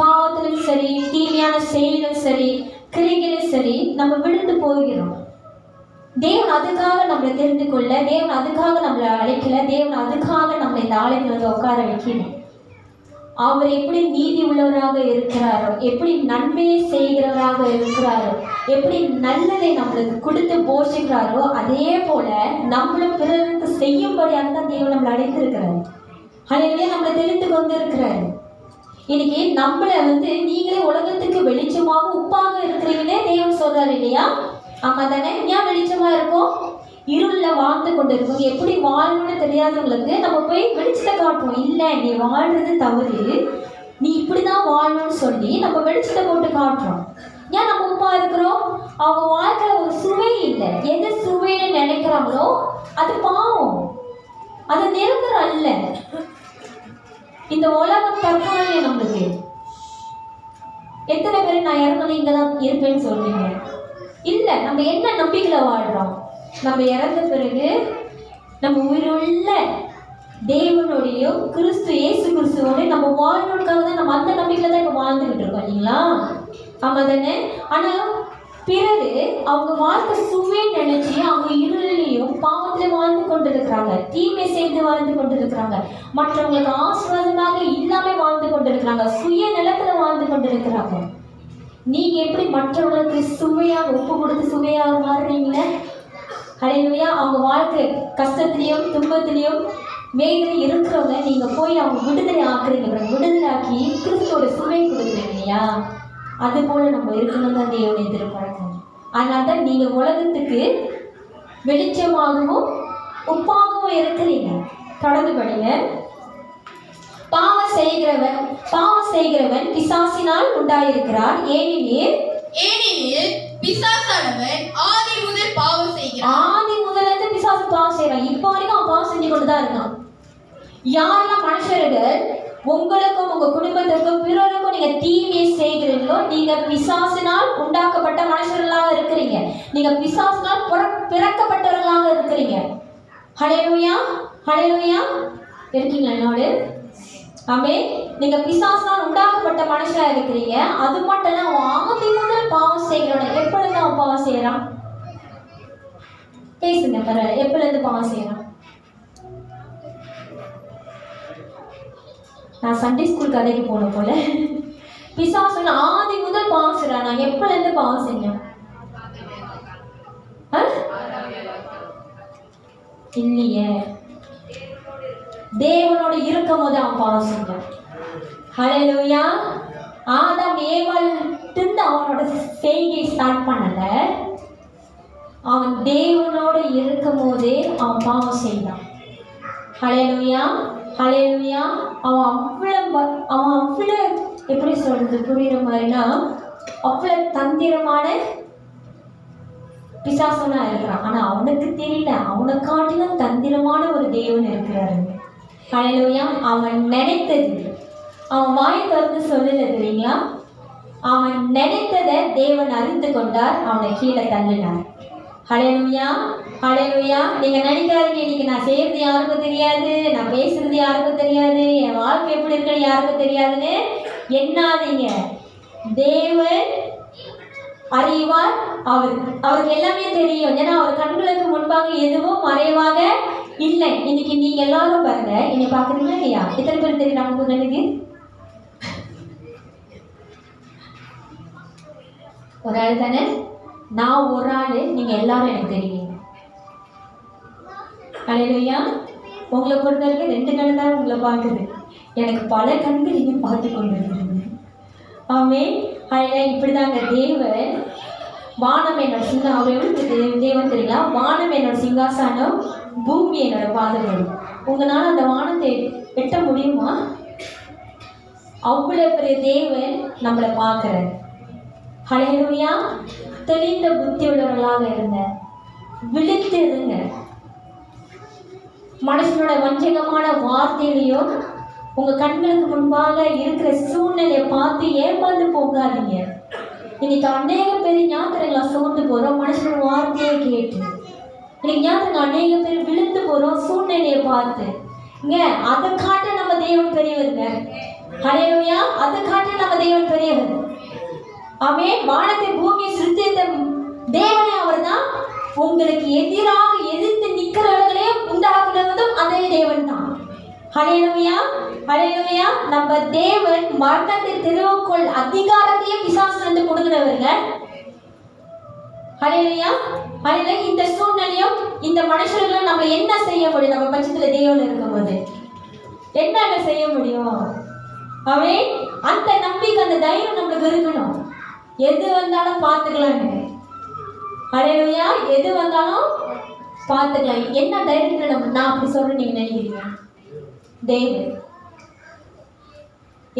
பாவத்திலும் சரி, தீமையான செயலும் சரி, கிரிகளும் சரி, நம்ம விழுந்து போகிறோம். தேவன் அதுக்காக நம்மளை தெரிந்து கொள்ள, தேவன் அதுக்காக நம்மளை அழைக்கல, தேவன் அதுக்காக நம்மளை இந்த ஆலயத்தில் உட்கார வைக்கணும். அவர் எப்படி நீதி உள்ளவராக இருக்கிறாரோ, எப்படி நன்மையை செய்கிறவராக இருக்கிறாரோ, எப்படி நல்லதை நம்மளுக்கு கொடுத்து போஷிக்கிறாரோ, அதே போல நம்மளும் பிறருக்கு செய்யும்படியாக தான் தேவன் நம்மளை அழைத்திருக்கிறாரு. அதனாலே நம்மளை தெரிந்து கொண்டு இருக்கிறாரு. இன்னைக்கு நம்மளை நீங்களே உலகத்துக்கு வெளிச்சமாக உப்பாக இருக்கிறீங்களே தேவன் சொல்றாரு இல்லையா? ஆமா தானே? ஏன் வெளிச்சமா இருக்கும்? இருள்ல வாழ்ந்து கொண்டு இருக்கும். எப்படி வாழணும்னு தெரியாதவங்களுக்கு நம்ம போய் வெளிச்சத்தை காட்டுவோம். இல்லை, நீ வாழ்றது தவறு, நீ இப்படிதான் வாழணும்னு சொல்லி நம்ம வெளிச்சத்தை போட்டு காட்டுறோம். ஏன் நம்ம உப்பா இருக்கிறோம்? அவங்க வாழ்க்கையில ஒரு சுவை இல்லை. எது சுவைன்னு நினைக்கிறாங்களோ அது பாவம், அது நிரந்தரம் அல்ல. இந்த உலகம் தற்காலிகம். நம்மளுக்கு எத்தனை பேர் நான் இறந்தோன்னு இங்கே தான் இருப்பேன்னு சொல்றீங்க? இல்லை, நம்ம என்ன நம்பிக்கையில வாழ்றோம்? நம்ம இறந்த பிறகு நம்ம உயிருள்ள தேவனுடையும் கிறிஸ்து இயேசு கிறிஸ்துவோட நம்ம வாழ்றதுக்காக தான் நம்ம அந்த நம்பிக்கையில தான் இப்போ வாழ்ந்துகிட்டு இருக்கோம் இல்லைங்களா? ஆமா தானே? ஆனால் பிறகு அவங்க வாழ்க்கை சுவை நினைச்சு அவங்க இருளையும் பாவத்திலே வாழ்ந்து கொண்டு இருக்கிறாங்க, தீமை செய்து வாழ்ந்து கொண்டு இருக்கிறாங்க, மற்றவங்களுக்கு ஆசீர்வாதமாக இல்லாம வாழ்ந்து கொண்டு இருக்கிறாங்க, சுய நிலத்துல வாழ்ந்து கொண்டு இருக்கிறாங்க. நீங்க எப்படி மற்றவங்களுக்கு சுவையாக உப்பு கொடுத்து சுவையாக மாறுறீங்களே? ஹல்லேலூயா. அவங்க வாழ்க்கை கஷ்டத்திலையும் துன்பத்திலையும் வேதனை இருக்கிறவங்க நீங்க போய் அவங்க விடுதலை ஆக்குறீங்க, விடுதலை ஆக்கி கிறிஸ்துவோட சுவை கொடுக்குறீங்க இல்லையா? அது போல நம்ம இருக்கணும் தான் தேவனை எதிர்பார்க்கணும். அதனால தான் நீங்க உலகத்துக்கு வெளிச்சமாகவும் உப்பாகவும் இருக்கிறீங்க. தொடர்ந்து படிங்க. பாவம் செய்கிறவன் பிசாசினால் உண்டாயிருக்கிறார். ஏனெனில் பிசாசானவன் ஆதி முதல் பாவம் செய்கிறான். ஆதி முதல்ல இருந்து பிசாசு பாவம் செய்யறான். இப்போ வரைக்கும் அவன் பாவம் செஞ்சு கொண்டுதான் இருக்கான். யாரெல்லாம் மனுஷர்கள் உங்களுக்கும் உங்க குடும்பத்திற்கும் பிறருக்கும் நீங்க தீமையை செய்கிறீங்களோ, நீங்க பிசாசினால் உண்டாக்கப்பட்ட மனுஷர்களாக இருக்கிறீங்க. நீங்க பிசாசினால் பிறக்கப்பட்டவர்களாக இருக்கிறீங்க. ஹல்லேலூயா, ஹல்லேலூயா. இருக்கீங்களா என்னோடு? ஆமென். நீங்க பிசாசினால் உண்டாக்கப்பட்ட மனுஷராக இருக்கிறீங்க. அது மட்டும் இல்ல, அவன் ஆதி முதல் பாவம் செய்கிறவன். எப்பொழுது அவன் பாவம் செய்யறான்? பேசுங்க பரவாயில்ல. எப்பொழுது பாவம் செய்யறான்? நான் சண்டே ஸ்கூல் கதைக்கு போன போல. பிசாசு ஆதி முதல் பாவம் செய்யறான். நான் எப்பல இருந்து பாவம் செஞ்சேன்? இல்லையே, தேவனோட இருக்கும் போது அவன் பாவம் செஞ்சான். ஹல்லேலூயா. ஆதாம் ஏவாள் அவனோட செய்கை ஸ்டார்ட் பண்ணல. அவன் தேவனோட இருக்கும் போதே அவன் பாவம் செய்தான். ஹல்லேலூயா, ஹல்லேலூயா. அவன் அவ்வளோ எப்படி சொல்றது புரியுற மாதிரினா, அவ்வளோ தந்திரமான பிசாசனா இருக்கிறான். ஆனா அவனுக்கு தெரியல, அவனை காட்டிலும் தந்திரமான ஒரு தேவன் இருக்கிறாரு. ஹல்லேலூயா. அவன் நினைத்தது அவன் வாயை திறந்து சொல்லல தெரியுங்களா? அவன் நினைத்ததை தேவன் அறிந்து கொண்டார், அவனை கீழே தள்ளினார். ஹல்லேலூயா, ஹல்லேலூயா. நீங்க நினைக்காதீங்க இன்னைக்கு நான் செய்யறது யாருக்கும் தெரியாது, நான் பேசுறது யாருக்கும் தெரியாது, என் வாழ்க்கை எப்படி இருக்குன்னு யாருக்கும் தெரியாதுன்னு எண்ணாதீங்க. தேவன் அறிவார். அவருக்கு எல்லாமே தெரியும். ஏன்னா அவர் கண்களுக்கு முன்பாக எதுவும் மறைவாக இல்லை. இன்னைக்கு நீங்க எல்லாரும் பாருங்க, என்னை பாக்குறீங்களா இல்லையா? எத்தனை பேர் தெரியும் நமக்கு கண்ணுக்கு? ஒரு ஆள் தானே? நான் ஒரு ஆள், நீங்க எல்லாரும் எனக்கு தெரியுங்க. ஹல்லேலூயா. உங்களை பொறுத்த வரைக்கும் 2 கண் தான் உங்களை பார்க்குது, எனக்கு பல கண்கள் நீங்க பார்த்து கொண்டு இருக்கிறீங்க. ஆமென். ஹல்லேலூயா. இப்படிதாங்க தேவன். வானம் என்னோட சிங்கம், அவர் எப்படி தேவன் தெரியுங்களா? வானம் என்னோட சிங்காசனம், பூமி என்னோட பாதங்கள். உங்களால் அந்த வானத்தை வெட்ட முடியுமா? அவ்வளோ பெரிய தேவன் நம்மளை பார்க்குறார். ஹல்லேலூயா. தெளிந்த புத்தி உள்ளவர்களாக இருங்க, விழித்து இருங்க. மனுஷனோட வஞ்சகமான வார்த்தையிலையும் உங்க கண்களுக்கு முன்பாக இருக்கிற சூழ்நிலையை பார்த்து ஏமாந்து போகாதீங்க. இன்னைக்கு அநேக பேர் ஞாபகங்களா சோர்ந்து போறோம் மனுஷனோட வார்த்தையை கேட்டு. ஞாபகம் அநேக பேர் விழுந்து போறோம் சூழ்நிலையை பார்த்து. அதை காட்ட நம்ம தேவன் பெரியவருங்க. ஹல்லேலூயா. அதை காட்ட நம்ம தேவன் பெரியவர். ஆமென். வானத்தை பூமியை சிருஷ்டித்த தேவனே அவர்தான். உங்களுக்கு எதிராக எதிர்த்து நிற்கிறவர்களே உண்டாக்குறதும் அதே தேவன் தான். ஹல்லேலூயா. ஹல்லேலூயா. நம்ம தேவன் மரணத்தை திருவுக்குள் அதிகாரத்தையும் பிசாசுல கொடுக்கிறவருங்க. ஹல்லேலூயா. ஹல்லேலூயா. இந்த சூழ்நிலையும் இந்த மனுஷர்களும் நம்ம என்ன செய்ய முடியும்? நம்ம பட்சத்துல தேவன் இருக்கும்போது என்ன செய்ய முடியும்? அவன் அந்த நம்பிக்கை அந்த தைரியம் நம்மளுக்கு இருக்கணும். எது வந்தாலும் பார்த்துக்கலான்னு. ஹல்லேலூயா. எது வந்தாலும் பார்த்துக்கலாம். என்ன தைரியத்தில் நான் அப்படி சொல்றேன் நீங்க நினைக்கிறீங்க? தேவன்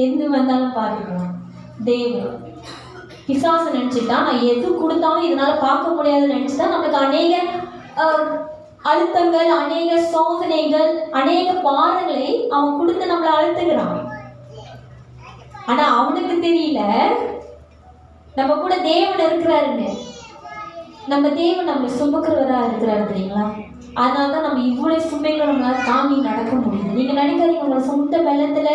எது வந்தாலும் பார்த்துக்கலாம். தேவன் பிசாசு நினைச்சுட்டா நான் எது கொடுத்தாலும் இதனால பார்க்க முடியாதுன்னு நினைச்சுட்டா நம்மளுக்கு அநேக அழுத்தங்கள், அநேக சோதனைகள், அநேக பாரங்களை அவன் கொடுத்து நம்மளை அழுத்துகிறான். ஆனா அவனுக்கு தெரியல நம்ம கூட தேவன் இருக்கிறாருன்னு. நம்ம தேவன் நம்மளை சுமக்கிறவரா இருக்கிறாரு தெரியுங்களா? அதனாலதான் நம்ம இவ்வளவு சுமைகளை நம்மளால தாங்கி நடக்க முடியுது. நீங்க நினைக்காதீங்க உங்க சொந்த பலத்துல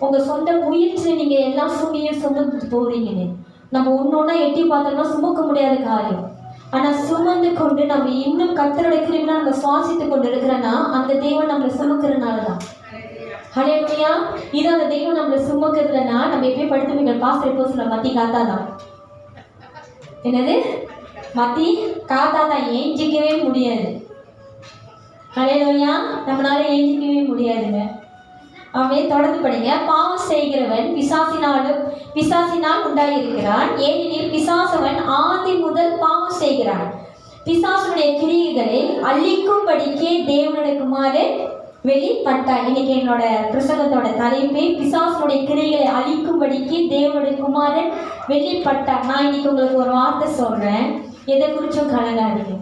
உங்க சொந்த முயற்சி நீங்க எல்லா சுமையும் சுமந்து போறீங்கன்னு. நம்ம ஒன்னொன்னா எட்டி பார்த்தோம்னா சுமக்க முடியாத காரியம். ஆனா சுமந்து கொண்டு நம்ம இன்னும் கர்த்தருடைய கிருபையினால நம்ம சுவாசித்து கொண்டு இருக்கிறோன்னா அந்த தேவன் நம்மளை சுமக்கிறதுனாலதான். ஹல்லேலூயா. இது அந்த தெய்வம் நம்மளை சுமக்கிறதுலன்னா நம்ம எப்படி படுத்துவீங்க? பாஸ்டர் போஸ்ல மத்தி காத்தாதான். என்னது? மத்தி காத்தாதான். ஏஞ்சிக்கவே முடியாது. ஹல்லேலூயா. நம்மளால ஏஞ்சிக்கவே முடியாதுங்க. அவன் தொடர்ந்து படிங்க. பாவம் செய்கிறவன் பிசாசினால் உண்டாயிருக்கிறான். ஏனெனில் பிசாசவன் ஆதி முதல் பாவம் செய்கிறான். பிசாசுடைய கிரியைகளை அழிக்கும்படிக்கே தேவனுடைய குமாரன் வெளிப்பட்டார். இன்னைக்கு என்னோட பிரசங்கத்தோட தலைப்பே பிசாசுடைய கிரியைகளை அழிக்கும்படிக்கு தேவனுடைய குமாரன் வெளிப்பட்டார். நான் இன்னைக்கு உங்களுக்கு ஒரு வார்த்தை சொல்றேன். எதை குறிச்சும் கலங்காதீங்க,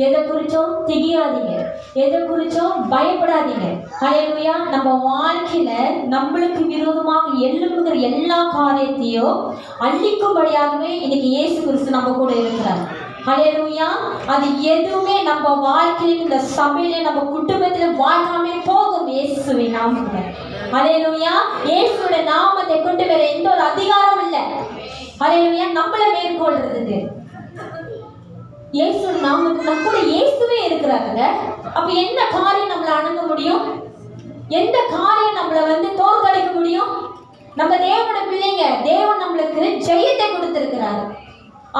எதை குறிச்சும் திகியாதீங்க, எதை குறிச்சும் பயப்படாதீங்க. ஹல்லேலூயா. நம்ம வாழ்க்கையில நம்மளுக்கு விரோதமாக எழும்புகிற எல்லா காரியத்தையும் அழிக்கும்படியாகவே இன்னைக்கு இயேசு கிறிஸ்து நம்ம கூட இருக்கிறார். ஹல்லேலூயா. அது எதுவுமே நம்ம வாழ்க்கையில இந்த சபையில நம்ம குடும்பத்துல வாழ்க்காமே போகும் இயேசுவின் நாமத்துல. ஹல்லேலூயா. இயேசுவோட நாமத்தை கொண்டு வேற எந்த ஒரு அதிகாரம் இல்லை. ஹல்லேலூயா. நம்மளை மேற்கொள்றதுக்கு இயேசு நாமத்துல கூட இயேசுவே இருக்கிறாங்க. அப்ப என்ன காரியம் நம்மளை அணுக முடியும்? எந்த காரியம் நம்மளை தோற்கடிக்க முடியும்? நம்ம தேவனோட பிள்ளைங்க. தேவன் நம்மளுக்கு ஜெயத்தை கொடுத்திருக்கிறார்.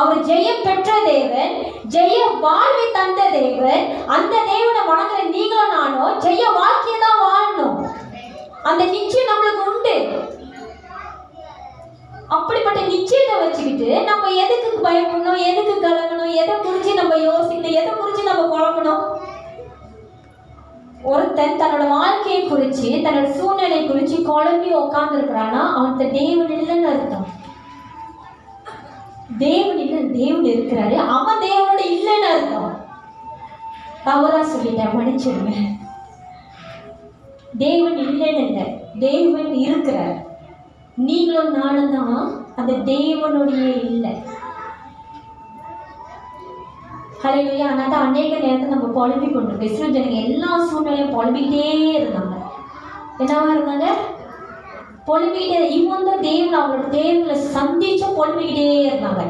அவர் ஜெயம் பெற்ற தேவன், ஜெய வாழ்வை தந்த தேவன். அந்த தேவனை வணங்குற நீங்களும் நானும் ஜெய வாழ்க்கையை தான் வாழணும். அந்த நிச்சயம் நம்மளுக்கு உண்டு. அப்படிப்பட்ட நிச்சயத்தை வச்சுக்கிட்டு நம்ம எதுக்கு பயப்படணும், எதுக்கு கலங்கணும், எதை குறிச்சு நம்ம யோசிக்கணும், எதை குறிச்சு நம்ம குழம்பணும்? ஒருத்தன் தன்னோட வாழ்க்கையை குறிச்சு தன்னோட சூழ்நிலை குறிச்சு குழம்பி உட்கார்ந்து இருக்கிறான்னா அவனுக்கு தேவன் இல்லைன்னு அர்த்தம். தேவன் இல்லை, தேவன் இருக்கிறாரு, அவன் தேவனோட இல்லைன்னு அர்த்தம். தவறா சொல்லிட்டேன், மன்னிச்சிடுங்க. தேவன் இல்லைன்னு இல்லை, தேவன் இருக்கிறார். நீங்களும் நானும் தான் அந்த தேவனுடைய இல்லை. ஹல்லேலூயா. ஆனால் தான் அநேக நேரத்தில் நம்ம புலம்பி கொண்டிருக்கோம். இஸ்ரவேல் ஜனங்க எல்லா சூழ்நிலையும் புலம்பிக்கிட்டே இருந்தாங்க. என்னவா இருந்தாங்க? புலம்பிக்கிட்டே. இவங்க தான் தேவன் அவங்களோட தேவங்களை சந்திச்சும் புலம்பிக்கிட்டே இருந்தாங்க.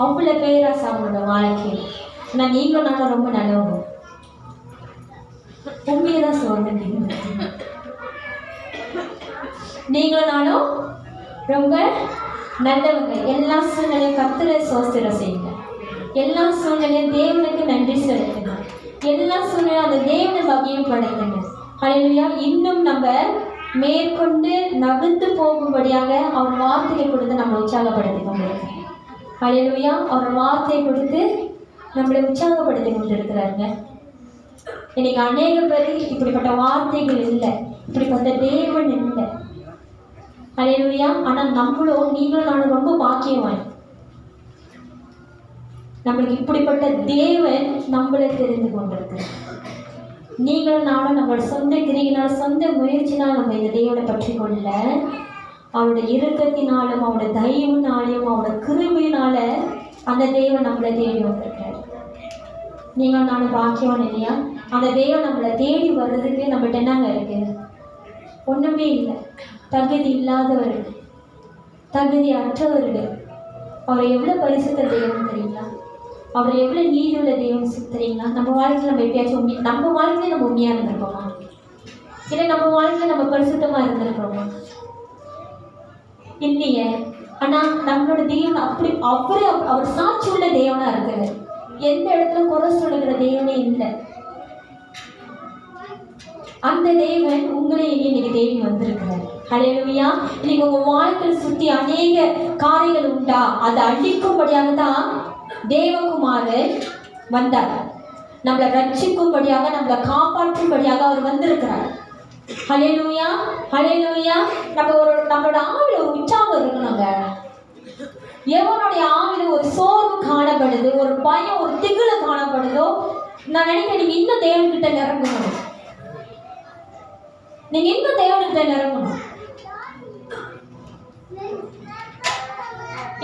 அவ்வளோ பேராசை அவங்களோட வாழ்க்கையில். ஆனால் நீங்களும் நானும் ரொம்ப நல்லவங்க. உண்மையை தான் சொல்றேன். நீங்களும் நானும் ரொம்ப நல்லவங்க. எல்லா சூழ்நிலையும் கர்த்தரை ஸ்தோத்திரம் செய்யுங்க. எல்லா சூழ்நிலையும் தேவனுக்கு நன்றி செலுத்துங்க. எல்லா சூழ்நிலையும் அந்த தேவனை மகிமையும் படைத்துங்க. ஹல்லேலூயா. இன்னும் நம்ம மேற்கொண்டு நகர்ந்து போகும்படியாக அவர் வார்த்தையை கொடுத்து நம்ம உற்சாகப்படுத்தி கொண்டிருக்கோம். ஹல்லேலூயா. அவர் வார்த்தையை கொடுத்து நம்மளை உற்சாகப்படுத்தி கொண்டிருக்கிறாருங்க. இன்னைக்கு அநேக பேர் இப்படிப்பட்ட வார்த்தைகள் இல்லை, இப்படிப்பட்ட தேவன் இல்லை. ஹல்லேலூயா. ஆனால் நம்மளும் நீங்களும் நானும் ரொம்ப பாக்கியவான். நம்மளுக்கு இப்படிப்பட்ட தேவன் நம்மளை தெரிந்து கொண்டிருக்கிறார். நீங்களும் நானும் நம்மளோட சொந்த கிரியினால் சொந்த முயற்சினால் நம்ம இந்த தேவனை பற்றி கொள்ள, அவருடைய இரக்கத்தினாலும் அவருடைய தயவுனாலையும் அவருடைய கிருபையினால அந்த தேவன் நம்மளை தேடி வந்திருக்கிறார். நீங்கள் நானும் பாக்கியவான் இல்லையா? அந்த தெய்வம் நம்மளை தேடி வர்றதுக்கு நம்மகிட்ட என்னங்க இருக்கு? ஒன்றுமே இல்லை. தகுதி இல்லாதவர்கள், தகுதி அற்றவர்கள். அவர் எவ்வளோ பரிசுத்த தெய்வம் தெரியுங்களா? அவர் எவ்வளோ நீதியுள்ள தெய்வம் தெரியுங்களா? நம்ம வாழ்க்கையில் நம்ம எப்பயாச்சும் நம்ம வாழ்க்கையில் நம்ம உண்மையாக இருந்திருப்போமா? இல்லை நம்ம வாழ்க்கையில் நம்ம பரிசுத்தமாக இருந்திருக்கிறோமா? இல்லையே. ஆனால் நம்மளோட தெய்வம் அப்படி அவர் சாட்சி உள்ள தெய்வனாக இருக்கிறார். எந்த இடத்துல குறை சொல்லுகிற தெய்வனே இல்லை. அந்த தேவன் உங்களை இன்னைக்கு தேடி வந்திருக்கிறார். ஹல்லேலூயா. இன்னைக்கு உங்க வாழ்க்கையில் சுற்றி அநேக காரியங்கள் உண்டா? அதை அழிக்கும்படியாக தான் தேவகுமாரன் வந்தார். நம்மளை ரட்சிக்கும்படியாக, நம்மளை காப்பாற்றும்படியாக அவர் வந்திருக்கிறார். ஹல்லேலூயா, ஹல்லேலூயா. நம்மளோட ஆவில ஒரு உற்சாகம் இருக்கணுங்க. எவனுடைய ஆவில ஒரு சோர்வு காணப்படுது, ஒரு பயம், ஒரு திகில காணப்படுதோ, நான் நினைக்கிறேன் நீங்க இன்னும் தேவன்கிட்ட நிரம்பணும். நீங்க இன்னும் தேவன்கிட்ட நிரம்பணும்,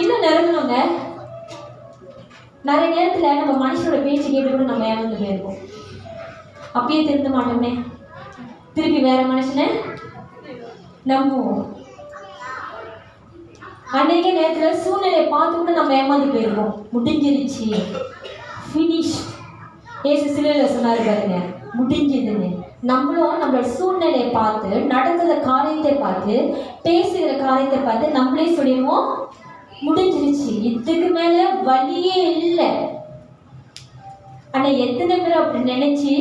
இன்னும் நிரம்பணுங்க. நிறைய நேரத்துல நம்ம மனுஷனோட பேச்சு கேட்டு கூட நம்ம ஏமாந்து போயிருக்கோம். அப்பயே திருந்த மாட்டோமே, திருப்பி வேற மனுஷனை நம்புவோம். அன்றைய நேரத்தில் சூழ்நிலையை பார்த்து கூட நம்ம ஏமாந்து போயிருக்கோம். முடிஞ்சிருச்சு, ஃபினிஷ். ஏசு சிலையில் சொன்னார் பாருங்க, முடிஞ்சதுன்னு. நம்மளும் நம்மளோட சூழ்நிலையை பார்த்து, நடக்கிற காரியத்தை பார்த்து, பேசுகிற காரியத்தை பார்த்து நம்மளே சொல்லிடுவோம், முடிஞ்சிருச்சு, இதுக்கு மேல வழியே இல்லை. ஆனா எத்தனை பேர் அப்படி நினைச்சு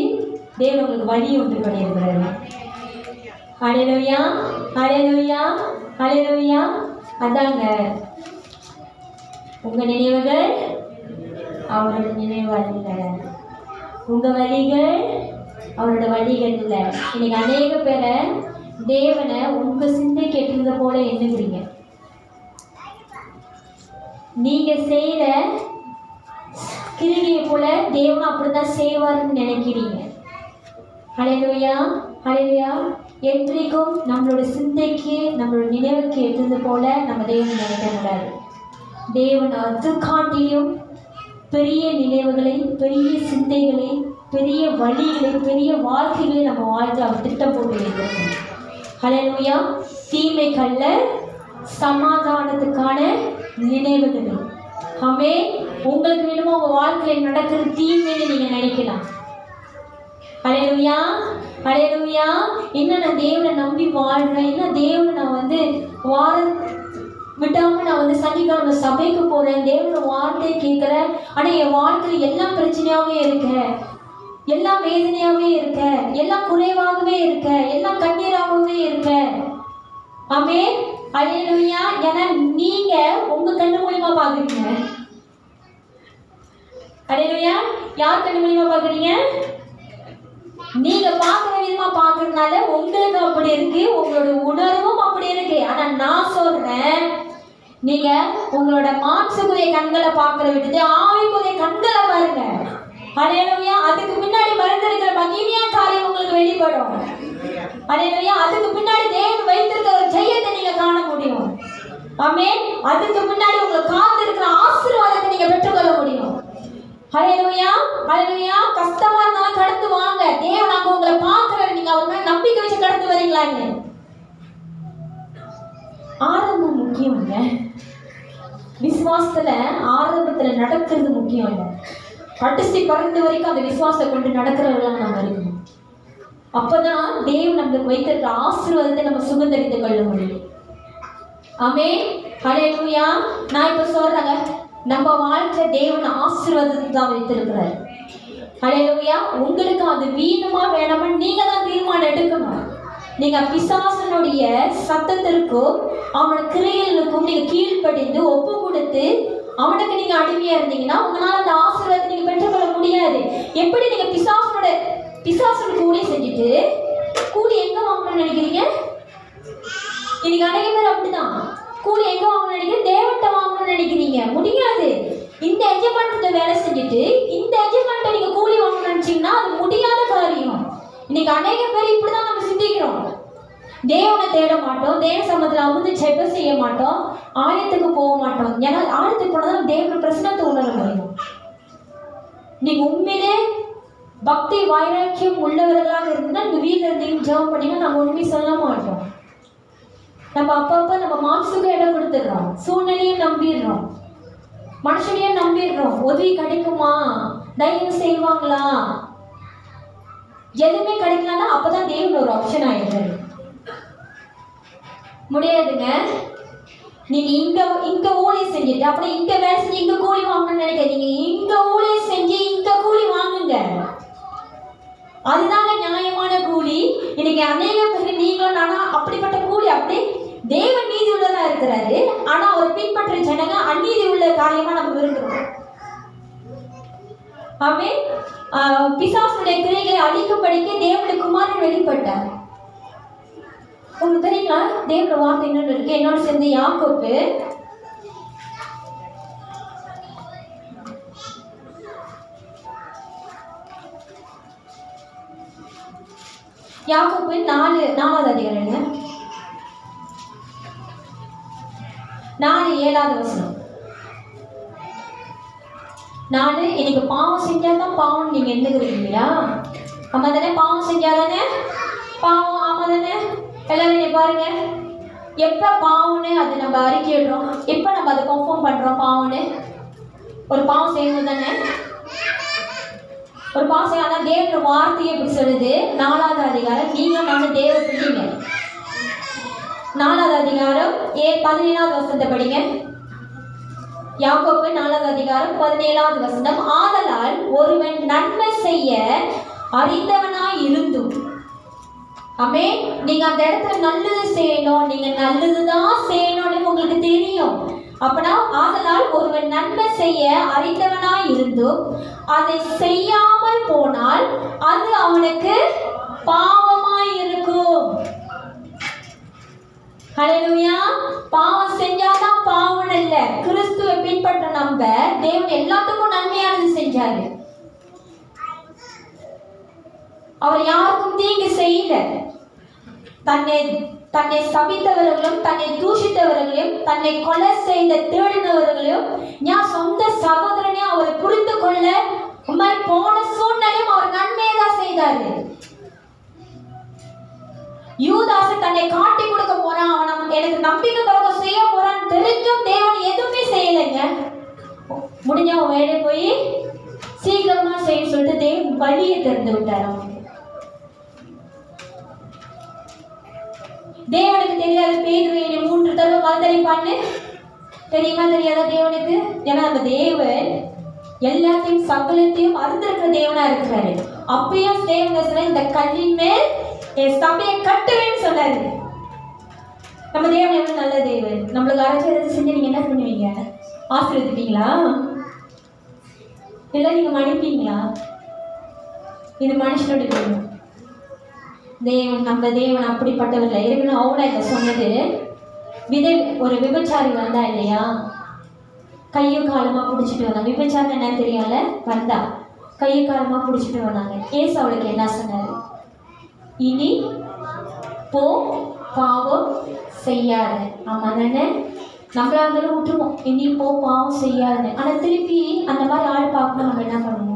தேவன் உங்களுக்கு வழி உண்டு பண்ணியிருக்கிறாரு. ஹல்லேலூயா, ஹல்லேலூயா, ஹல்லேலூயா. அதாங்க, உங்க நினைவுகள் அவரோட நினைவுகள் இல்லை, உங்க வழிகள் அவரோட வழிகள் இல்லை. இன்னைக்கு அநேக பேரை தேவனை உங்க சிந்தை கேட்டிருந்த போல எண்ணுகிறீங்க. நீங்க செய்யற கிரியை போல தேவன் அப்படிதான் செய்வார்னு நினைக்கிறீங்க. ஹல்லேலூயா, ஹல்லேலூயா. என்றைக்கும் நம்மளோட சிந்தைக்கு, நம்மளோட நினைவுக்கு ஏற்றது போல நம்ம தேவன் நினைக்க கூடாது. தேவன் அது காட்டிலும் பெரிய நினைவுகளை, பெரிய சிந்தைகளை, பெரிய வழிகளை, பெரிய வாழ்க்கைகளை நம்ம வாழ்க்கை அவர் திட்டம் போட்டு வைக்கிறார். ஹல்லேலூயா. தீமைக்கல்ல, சமாதானத்துக்கான நினைவுகள். ஆமென். உங்களுக்கு வேணுமோ உங்க வாழ்க்கையில் நடக்கிற தீமைன்னு நீங்க நினைக்கலாம். ஹல்லேலூயா, ஹல்லேலூயா. இன்னும் நான் தேவனை நம்பி வாழ்றேன், இன்னும் தேவனை நான் வார விடாம நான் சனிக்கிழமை சபைக்கு போறேன், தேவனோட வார்த்தை கேட்கிறேன். ஆனா என் வாழ்க்கையில் எல்லாம் பிரச்சனையாவே இருக்க, எல்லாம் வேதனையாவே இருக்க, எல்லாம் குறைவாகவே இருக்க, எல்லாம் கண்ணீராகவே இருக்க. ஆமென். ஹல்லேலூயா. ஏன்னா நீங்க உங்க கண்ணு மூலியமா பாக்குறீங்க. ஹல்லேலூயா. யார் கண்ணு மூலியமா பாக்குறீங்க? நீங்க பாக்குற விதமா பாக்குறதுனால உங்களுக்கு அப்படி இருக்கு, உங்களோட உணர்வும் அப்படி இருக்கு. ஆனா நான் சொல்றேன், நீங்க உங்களோட மாம்சக்குரிய கண்களை பாக்குற விட்டுட்டு ஆவிக்குரிய கண்களை பாருங்க. ஹல்லேலூயா. அதுக்கு பின்னாடி மறைந்திருக்கிற மகிமையான காரியம் உங்களுக்கு வெளிப்படும். ஹல்லேலூயா. அதுக்கு பின்னாடி தேவன் வைத்திருக்கிற ஒரு ஜெயத்தை நீங்க காண முடியும். ஆமென். அதுக்கு முன்னாடி உங்களுக்கு காத்திருக்கிற ஆசீர்வாதத்தை நீங்க பெற்றுக்கொள்ள முடியும். ஹல்லேலூயா, ஹல்லேலூயா. கஷ்டமா இருந்தாலும் கடந்து வாங்க. தேவன் நாங்க உங்களை பார்க்கிறாரு, நீங்க அவர் மேல நம்பிக்கை வச்சு கடந்து வரீங்களாங்க. ஆரம்பம் முக்கியம் இல்ல, விசுவாசத்துல ஆரம்பத்துல நடக்கிறது முக்கியம் இல்ல, கடைசி பறந்து வரைக்கும் அந்த விசுவாசத்தை கொண்டு நடக்கிறவர்களாக நம்ம இருக்கணும். அப்பதான் தேவன் நம்மளுக்கு வைத்திருக்கிற ஆசீர்வாதத்தை நம்ம சுதந்திரித்துக் கொள்ள முடியும். ஆமென். ஹல்லேலூயா. நான் இப்ப சொல்றேங்க, நம்ம வாழ்க்கை தேவன் ஆசீர்வாதத்தை தான் வைத்திருக்கிறார். ஹல்லேலூயா. உங்களுக்கு அது வீணுமா வேணாமா நீங்க தான் தீர்மானம் எடுக்கணும். நீங்க பிசாசனுடைய சத்தத்திற்கும் அவனோட கிரியைகளுக்கும் நீங்க கீழ்ப்படிந்து ஒப்பு கொடுத்து அவனுக்கு நீங்க அடிமையா இருந்தீங்கன்னா உங்களால அந்த ஆசீர்வாதத்தை நீங்க பெற்றுக்கொள்ள முடியாது. எப்படி நீங்க பிசாசனுக்கு ஊழியம் செஞ்சுட்டு கூலி எங்க வாங்கணும்னு நினைக்கிறீங்க? இன்னைக்கு அநேக பேர் அப்படிதான். கூலி எங்க வாங்கணும்னு நினைக்கிறீங்க? தேவன்கிட்ட வாங்கணும்னு நினைக்கிறீங்க. முடியாது. இந்த எஜமான்கிட்ட வேலை செஞ்சுட்டு இந்த எஜமான்கிட்ட நீங்க கூலி வாங்கணும்னு நினைச்சீங்கன்னா அது முடியாத காரியம். இன்னைக்கு அநேக பேர் இப்படிதான் நம்ம சிந்திக்கிறோம். தேவனை தேட மாட்டோம், தேவ சமூகத்தில் அமுது ஜெபம் செய்ய மாட்டோம், ஆலயத்துக்கு போக மாட்டோம். ஏன்னா ஆலயத்துக்கு போனதான் தேவனோட பிரசனத்தை உணர முடியும். நீங்க உண்மையிலே பக்தி வைராக்கியம் உள்ளவர்களாக இருந்தால் நீங்க வீட்டில் இருந்தீங்க ஜெபம் பண்ணீங்கன்னா நம்ம உண்மையை சொல்ல மாட்டோம். நம்ம அப்பப்போ நம்ம மாம்சுக்கு இடம் கொடுத்துடுறோம், சூழ்நிலையை நம்பிடுறோம், மனுஷனையே நம்பிடுறோம். உதவி கிடைக்குமா, தயவு செய்வாங்களா, எதுவுமே கிடைக்கலன்னா அப்பதான் தேவன் ஒரு ஆப்ஷன் ஆயிடுறாரு. முடியாதுங்க. நீங்க இங்க ஊழியம் செஞ்சுட்டு அப்புறம் இங்க வேலை செஞ்சு இங்க கூலி வாங்கணும்னு நினைக்காதீங்க. இங்க ஊழியம் செஞ்சு இங்க கூலி வாங்குங்க, அதுதாங்க நியாயமான கூலி. இன்னைக்கு அநேக பேர் நீங்களும் நானா அப்படிப்பட்ட கூலி அப்படி தேவன் நீதி உள்ளதா இருக்கிறாரு. ஆனா அவர் பின்பற்ற ஜனங்க அநீதி உள்ள காரியமா நம்ம விரும்புறோம். அவன் பிசாசுடைய கிரைகளை அழிக்கும்படிக்கு தேவனுடைய குமாரன் வெளிப்பட்டார். உங்களுக்கு தெரியுங்களா? தேவனுடைய வார்த்தை என்னன்னு இருக்கு. என்னோட சேர்ந்து யாக்கோப்பு யாக்கோப்பு 4வது அதிகாரம் 4:7 வசனம். 4 இன்னைக்கு பாவம் செஞ்சாதான் பாவம் நீங்க எண்ணுகிறீங்க இல்லையா? ஆமா தானே? பாவம் செஞ்சாதானே பாவம். ஆமா தானே? எல்லாரும் பாருங்க, எப்ப பாவம்னு அது நம்ம அறிக்கையிடுறோம், எப்ப நம்ம அதை கன்ஃபார்ம் பண்றோம் பாவம்னு. ஒரு பாவம் செய்யணும் தானே, ஒரு பாவம் செய்ய. ஆனா தேவ வார்த்தை எப்படி சொல்லுது? 4வது அதிகாரம், நீங்க நானும் தேவ பிள்ளைங்க. 4வது அதிகாரம் 17வது வசனத்தை படிங்க. யாக்கோப்பு 4வது அதிகாரம் 17வது வசனம். ஆதலால் ஒருவன் நன்மை செய்ய அறிந்தவனாய் இருந்தும், ஆமே, நீங்க அந்த இடத்துல நல்லது செய்யணும், நீங்க நல்லதுதான் செய்யணும்னு உங்களுக்கு தெரியும். அப்பனா ஆதலால் ஒருவன் நன்மை செய்ய அறிந்தவனாய் இருந்தும் அதை செய்யாமல் போனால் அது அவனுக்கு பாவமாய் இருக்கும். ஹல்லேலூயா. பாவம் செஞ்சாதான் பாவம் இல்ல. கிறிஸ்துவை பின்பற்ற நம்ம தேவன் எல்லாத்துக்கும் நன்மையானது செஞ்சாரு. அவர் யாருக்கும் தீங்கு செய்யல. தன்னை சபித்தவர்களும் தன்னை தூஷித்தவர்களையும் தன்னை கொலை செய்த தேடினவர்களையும் நான் சொந்த சகோதரனையும் அவரை புரிந்து கொள்ள உண்மை போன சூழ்நிலையும் அவர் நன்மையை தான் செய்தாரு. யூதாசு தன்னை காட்டி கொடுக்க போறான், அவன் எனக்கு நம்பிக்கை துரோகம் செய்ய போறான்னு தெரிஞ்சும் தேவன் எதுவுமே செய்யலைங்க. முடிஞ்ச அவன் வேலை போய் சீக்கிரமா செய்ய சொல்லிட்டு தேவன் வழியை திறந்து விட்டார். அவனுக்கு தேவனுக்கு தெரியாத பேதுருவை 3 தடவை மறுதலிப்பான்னு தெரியுமா? தெரியாத தேவனுக்கு. ஏன்னா நம்ம தேவன் எல்லாத்தையும் சகலத்தையும் அறிந்திருக்கிற தேவனா இருக்கிறாரு. அப்பயும் தேவன் இந்த கல்லின் மேல் என் சபையை கட்டுவேன்னு சொன்னாரு. நம்ம தேவன் எவ்வளவு நல்ல தேவன். நம்மளுக்கு அரைச்சது செஞ்சு நீங்க என்ன பண்ணுவீங்க? ஆசீர்வதிப்பீங்களா? இல்லை நீங்க மன்னிப்பீங்களா? இது மனுஷனோட தேவன். தேவன் நம்ம தேவன் அப்படிப்பட்டவர்கள் இருக்கணும். அவனா இதை சொன்னது. ஒரு விபச்சாரி வந்தா இல்லையா, கையும் காலமா பிடிச்சிட்டு வந்தாங்க. விபச்சாரம் என்ன தெரியல, வந்தா கையும் காலமா பிடிச்சிட்டு வந்தாங்க. ஏசு அவளுக்கு என்ன சொன்னாரு? இனி போ, பாவம் செய்யாத. ஆமா தானே? நம்மளா இருந்தாலும் விட்டுருவோம், இனி போ பாவம் செய்யாதுன்னு. ஆனா திருப்பி அந்த மாதிரி ஆள் பார்க்கணும், நம்ம என்ன பண்ணுவோம்?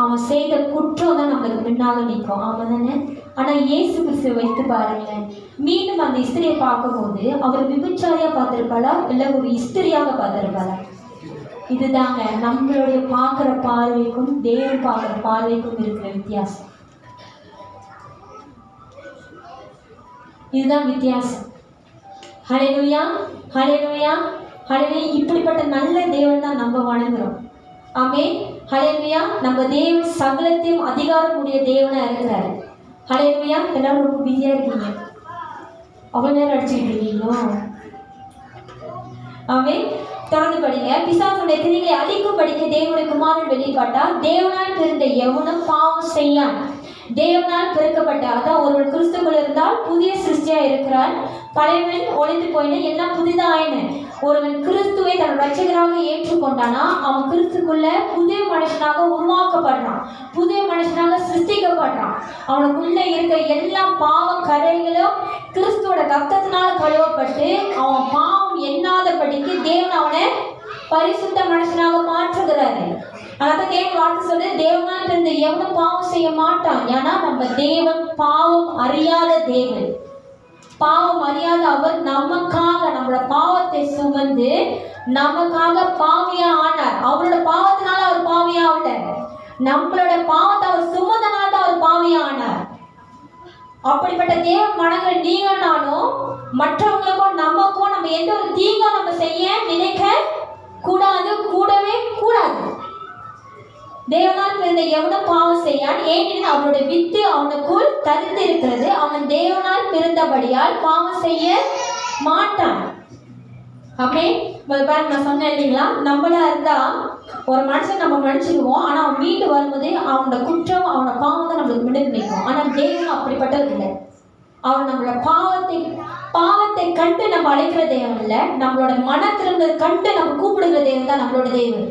அவன் செய்த குற்றம் தான் நம்மளுக்கு முன்னாக நிற்கும். ஆமா தானே? ஆனா இயேசு கிறிஸ்துவை வைத்து பாருங்களேன். மீண்டும் அந்த இஸ்திரியை பார்க்கும்போது அவர் விபச்சாரியா பார்த்திருப்பாளா இல்லை ஒரு இஸ்திரியாக பார்த்திருப்பாளா? இதுதாங்க நம்மளுடைய பார்க்குற பார்வைக்கும் தேவன் பார்க்குற பார்வைக்கும் இருக்கிற வித்தியாசம். இதுதான் வித்தியாசம். ஹல்லேலூயா, ஹல்லேலூயா, ஹல்லேலூயா. இப்படிப்பட்ட நல்ல தேவன் தான் நம்ம வணங்குறோம். ஆமென். ஹல்லேலூயா. நம்ம தேவன் சகலத்தையும் அதிகாரம் உடைய தேவனா இருக்கிறாரு. ஹல்லேலூயா. எல்லாரும் ரொம்ப பிஸியா இருக்கீங்க. அவ்வளோ நேரம் அடிச்சுக்கிட்டு இருக்கீங்களோ? ஆமென். தொடர்ந்து படிங்க. பிசாசுடைய கிரிகளை அழிக்கும் படிக்க தேவனுடைய குமாரன் வெளிப்பட்டார். தேவனால் பிறந்த எவனும் பாவம் செய்யான். தேவனால் பிறக்கப்பட்ட, அதான் ஒருவர் கிறிஸ்துக்குள் இருந்தால் புதிய சிருஷ்டியா இருக்கிறார். பழையவன் ஒளிந்து போயின, எல்லாம் புதிதாயின. ஒருவன் கிறிஸ்துவை தன் ரட்சகராக ஏற்றுக்கொண்டானா அவன் கிறிஸ்துக்குள்ள புதிய மனுஷனாக உருவாக்கப்படுறான், புதிய மனுஷனாக சிருஷ்டிக்கப்படுறான். அவனுக்குள்ள இருக்கிற எல்லா பாவ கரைகளும் கிறிஸ்துவோட ரத்தத்தினால கழுவப்பட்டு அவன் பாவம் எண்ணாதபடிக்கு தேவன் அவனை பரிசுத்த மனுஷனாக மாற்றுகிறாரு. அதான் தேவன் வார்த்தை சொல்லு, தேவனால் பிறந்த எவனும் பாவம் செய்ய மாட்டான். ஏன்னா நம்ம தேவன் பாவம் அறியாத தேவன். பாவம் அறியாத அவர் நமக்காக நம்மளோட பாவத்தை சுமந்து நமக்காக பாவியா ஆனார். அவரோட பாவத்தினால அவர் பாவியா ஆகல, நம்மளோட பாவத்தை அவர் சுமந்தனால தான் அவர் பாவியா ஆனார். அப்படிப்பட்ட தேவன் மனங்களை நீங்க நானும் மற்றவங்களுக்கும் நமக்கும் நம்ம எந்த ஒரு தீங்கும் நம்ம செய்ய நினைக்க கூடாது, கூடவே கூடாது. தேவனால் பிறந்த எவனும் பாவம் செய்யான், ஏனெனில் அவனுடைய வித்து அவனுக்குள் தரித்து இருக்கிறது. அவன் தேவனால் பிறந்தபடியால் பாவம் செய்ய மாட்டான். அப்படியே நான் சொன்னேன் இல்லைங்களா, நம்மளா இருந்தா ஒரு மனுஷன் நம்ம மன்னிச்சிடுவோம், ஆனா அவன் மீண்டு வரும்போது அவனோட குற்றம் அவனோட பாவம் தான் நம்மளுக்கு முன்னாடி நிற்கும். ஆனா தேவன் அப்படிப்பட்டது இல்லை. அவன் நம்மளோட பாவத்தை கண்டு நம்ம அழைக்கிற தேவன் இல்லை, நம்மளோட மனத்திருந்ததை கண்டு நம்ம கூப்பிடுகிற தேவன் தான் நம்மளோட தேவன்.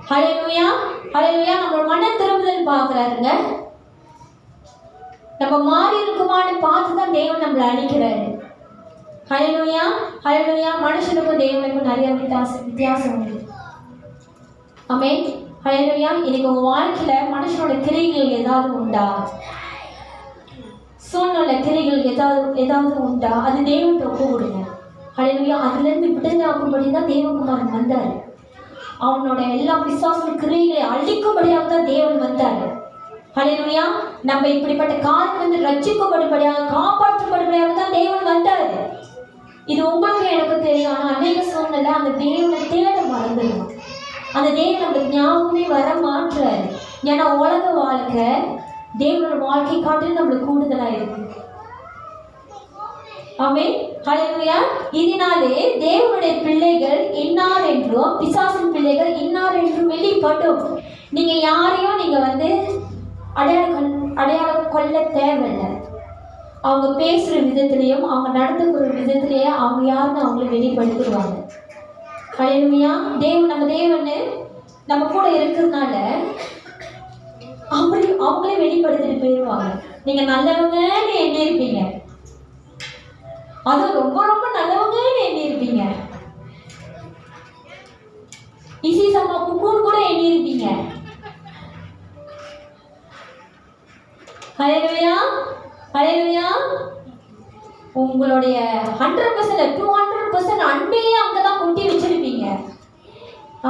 ஹல்லேலூயா, ஹல்லேலூயா. நம்மளோட மன திரும்புதல் பார்க்குறாருங்க. நம்ம மாறி இருக்குமான்னு பார்த்து தான் தேவன் நம்மளை அழிக்கிறாரு. ஹல்லேலூயா, ஹல்லேலூயா. மனுஷனுக்கும் தேவனுக்கும் நிறைய வித்தியாசம் உண்டு. ஆமென், ஹல்லேலூயா. இன்னைக்கு உங்க வாழ்க்கையில மனுஷனோட கிரைகள் ஏதாவது உண்டா? சூழ்நிலை கிரைகள் ஏதாவது உண்டா? அது தேவன்கிட்ட ஒப்பு கொடுங்க. ஹல்லேலூயா. அதுல இருந்து விடுதலை ஆக்கும்படி தான் தேவகுமாரன் வந்தாரு. அவனோட எல்லா பிசாசு கிரைகளை அழிக்கும்படியாக தான் தேவன் வந்தாரு. ஹல்லேலூயா. நம்ம இப்படிப்பட்ட காலத்திலிருந்து ரட்சிக்கப்படும்படியாக காப்பாற்றப்படும்படியாக தான் தேவன் வந்தாரு. இது உங்களுக்கு எனக்கு தெரியும். ஆனால் அநேக சூழ்நிலை அந்த தேவனை தேட மறந்துடும். அந்த தேவன் நம்மளுக்கு ஞாபகமே வர மாற்றாரு. ஏன்னா உலக வாழ்க்கை தேவனோட வாழ்க்கை காட்டிலும் நம்மளுக்கு கூடுதலாக இருக்கு. ஆமென், ஹல்லேலூயா. இதனாலே தேவனுடைய பிள்ளைகள் இன்னார் என்றும் பிசாசின் பிள்ளைகள் இன்னார் என்றும் வெளிப்படும். நீங்க யாரையும் நீங்க அடையாளம் கொள்ள தேவையில்லை. அவங்க பேசுகிற விதத்திலையும் அவங்க நடந்துக்கிற விதத்திலேயே அவங்க யாருன்னு அவங்கள வெளிப்படுத்திடுவாங்க. ஹல்லேலூயா. நம்ம தேவன் நம்ம கூட இருக்கிறதுனால அவங்களே வெளிப்படுத்திட்டு போயிடுவாங்க. நீங்க நல்லவங்கன்னு எண்ணி இருப்பீங்க, அதுவும் ரொம்ப ரொம்ப நல்லவங்கன்னு எண்ணி இருப்பீங்க. இசி சம்மா குக்குன்னு கூட எண்ணி இருப்பீங்க. ஹல்லேலூயா, ஹல்லேலூயா. உங்களுடைய 100% 200% அன்பையே அங்கதான் கொட்டி வச்சிருப்பீங்க.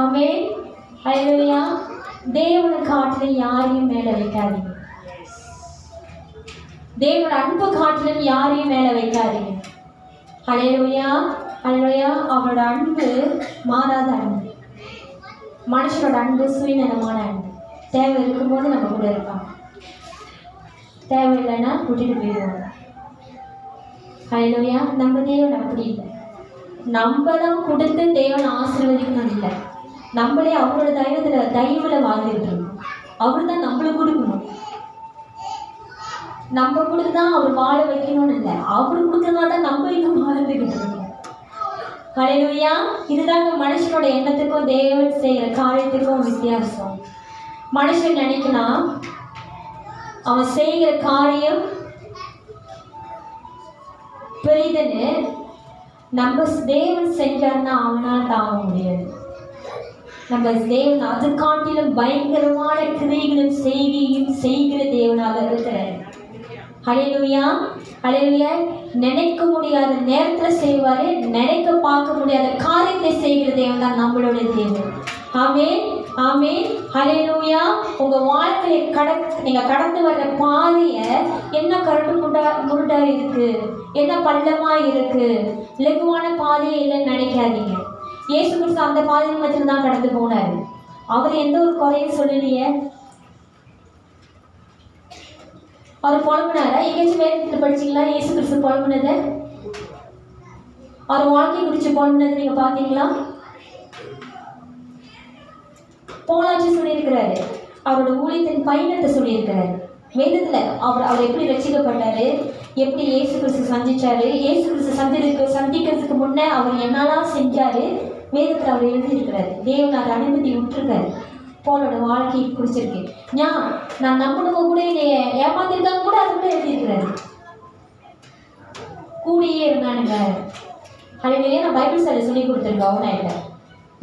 ஆமென், ஹல்லேலூயா. தேவனை காட்டில யாரையும் மேல வைக்காதீங்க. தேவனோட அன்பு காட்டிலும் யாரையும் மேல வைக்காதீங்க. ஹல்லேலூயா, ஹல்லேலூயா. அவரோட அன்பு மாறாத அன்பு. மனுஷனோட அன்பு சுயநலமான அன்பு. தேவை இருக்கும்போது நம்ம கூட இருப்பாங்க, தேவையில்லைன்னா கூட்டிட்டு போயிடுவாங்க. ஹல்லேலூயா. நம்ம தேவன் அப்படி இல்லை. நம்ம தான் கொடுத்து தேவன் ஆசீர்வதிக்கணும் இல்லை, நம்மளே அவரோட தயவுல வாழ்ந்துட்டு இருக்கோம். அவர் தான் நம்மளுக்கு கொடுக்கணும். நம்ம கொடுத்துதான் அவர் வாழ வைக்கணும்னு இல்லை, அவர் கொடுக்கறதுனால தான் நம்ம இன்னும் வாழ்ந்துக்கிட்டு இருக்கோம். ஹல்லேலூயா. இதுதாங்க மனுஷனோட எண்ணத்துக்கும் தேவன் செய்கிற காரியத்துக்கும் வித்தியாசம். மனுஷன் நினைக்கலாம் அவன் செய்கிற காரியம் பெரிதுன்னு. நம்ம தேவன் செஞ்சார்னா அவனால் தாங்க முடியாது. நம்ம தேவன் அது காட்டிலும் பயங்கரமான கிரியைகளும் செய்கையும் செய்கிற தேவனாக இருக்கிறார். ஹல்லேலூயா, ஹல்லேலூயா. நினைக்க முடியாத நேரத்தில் செய்வாரு, நினைக்க பார்க்க முடியாத காரியத்தை செய்கிற தேவன் தான் நம்மளோட தேவன். ஆமென், ஆமென், ஹல்லேலூயா. உங்க வாழ்க்கையை நீங்க கடந்து வர்ற பாதையை என்ன முருடா இருக்கு, என்ன பள்ளமா இருக்கு, லெகுவான பாதையே இல்லைன்னு நினைக்காதீங்க. இயேசு கிறிஸ்து அந்த பாதையை மட்டும் தான் கடந்து போனாரு. அவர் எந்த ஒரு குறையும் சொல்லலையே. அவர் புலம்புனாரா? எங்கேயாச்சும் வேதத்தில் படிச்சீங்களா இயேசு கிறிஸ்து புலம்புனதை? அவர் வாழ்க்கை குறித்து புலம்புனது நீங்க பார்த்தீங்களா? போலாச்சு சொல்லியிருக்கிறாரு. அவரோட ஊழியத்தின் பயணத்தை சொல்லியிருக்கிறாரு வேதத்துல. அவர் எப்படி ரட்சிக்கப்பட்டாரு, எப்படி இயேசு கிறிஸ்து சந்திச்சாரு, இயேசு கிறிஸ்து சந்திக்கிறதுக்கு முன்னே அவர் என்னெல்லாம் செஞ்சாரு வேதத்தில் அவர் எழுதியிருக்கிறாரு. தேவன் அதை அனுமதி விட்டுருக்காரு. போலோட வாழ்க்கையை குறிச்சிருக்கு. நான் நம்பினவங்க கூட என்னை ஏமாத்திருக்காங்க கூட அது கூட எழுதியிருக்கிறாரு. கூடியே இருந்தானுங்க. ஹல்லேலூயா. நான் பைபிள் சாலை சொல்லி கொடுத்துருக்கேன். அவனா இல்லை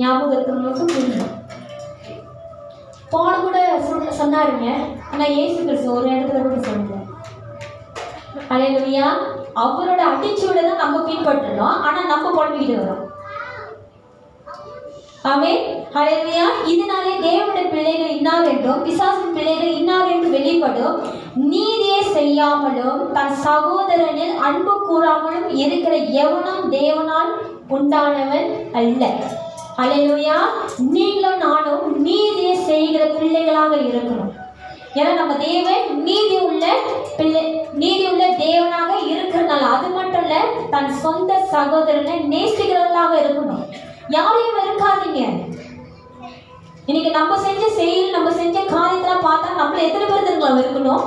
ஞாபகம் இருக்கிறவங்களுக்கு புரியணும். போன கூட சொன்னாருங்க. ஆனால் இயேசு கிறிஸ்து ஒரு இடத்துல கூட சொல்லுங்க. ஹல்லேலூயா. அவரோட அடிச்சுவடை தான் நம்ம பின்பற்றணும். ஆனால் நம்ம புலம்பிக்கிட்டு வரோம். ஆமென். ஹல்லேலூயா. இதனாலே தேவனுடைய பிள்ளைகள் இன்னார் என்றும் பிசாசின் பிள்ளைகள் இன்னார் என்று வெளிப்படும். நீதியை செய்யாமலும் தன் சகோதரனில் அன்பு கூறாமலும் இருக்கிற எவனும் தேவனால் உண்டானவன் அல்ல. ஹல்லேலூயா. நீங்களும் நானும் நீதியை செய்கிற பிள்ளைகளாக இருக்கணும். ஏன்னா நம்ம தேவன் நீதி உள்ள தேவனாக இருக்கிறதுனால, அது மட்டும் இல்ல, தன் சொந்த சகோதரனை நேசிக்கிறவர்களாக இருக்கணும். யாரையும் வெறுக்காதீங்க. இன்னைக்கு நம்ம செஞ்ச செயல், நம்ம செஞ்ச காரியத்தெல்லாம் பார்த்தா நம்மள எத்தனை பேர் தெரியுங்களா வெறுக்கணும்?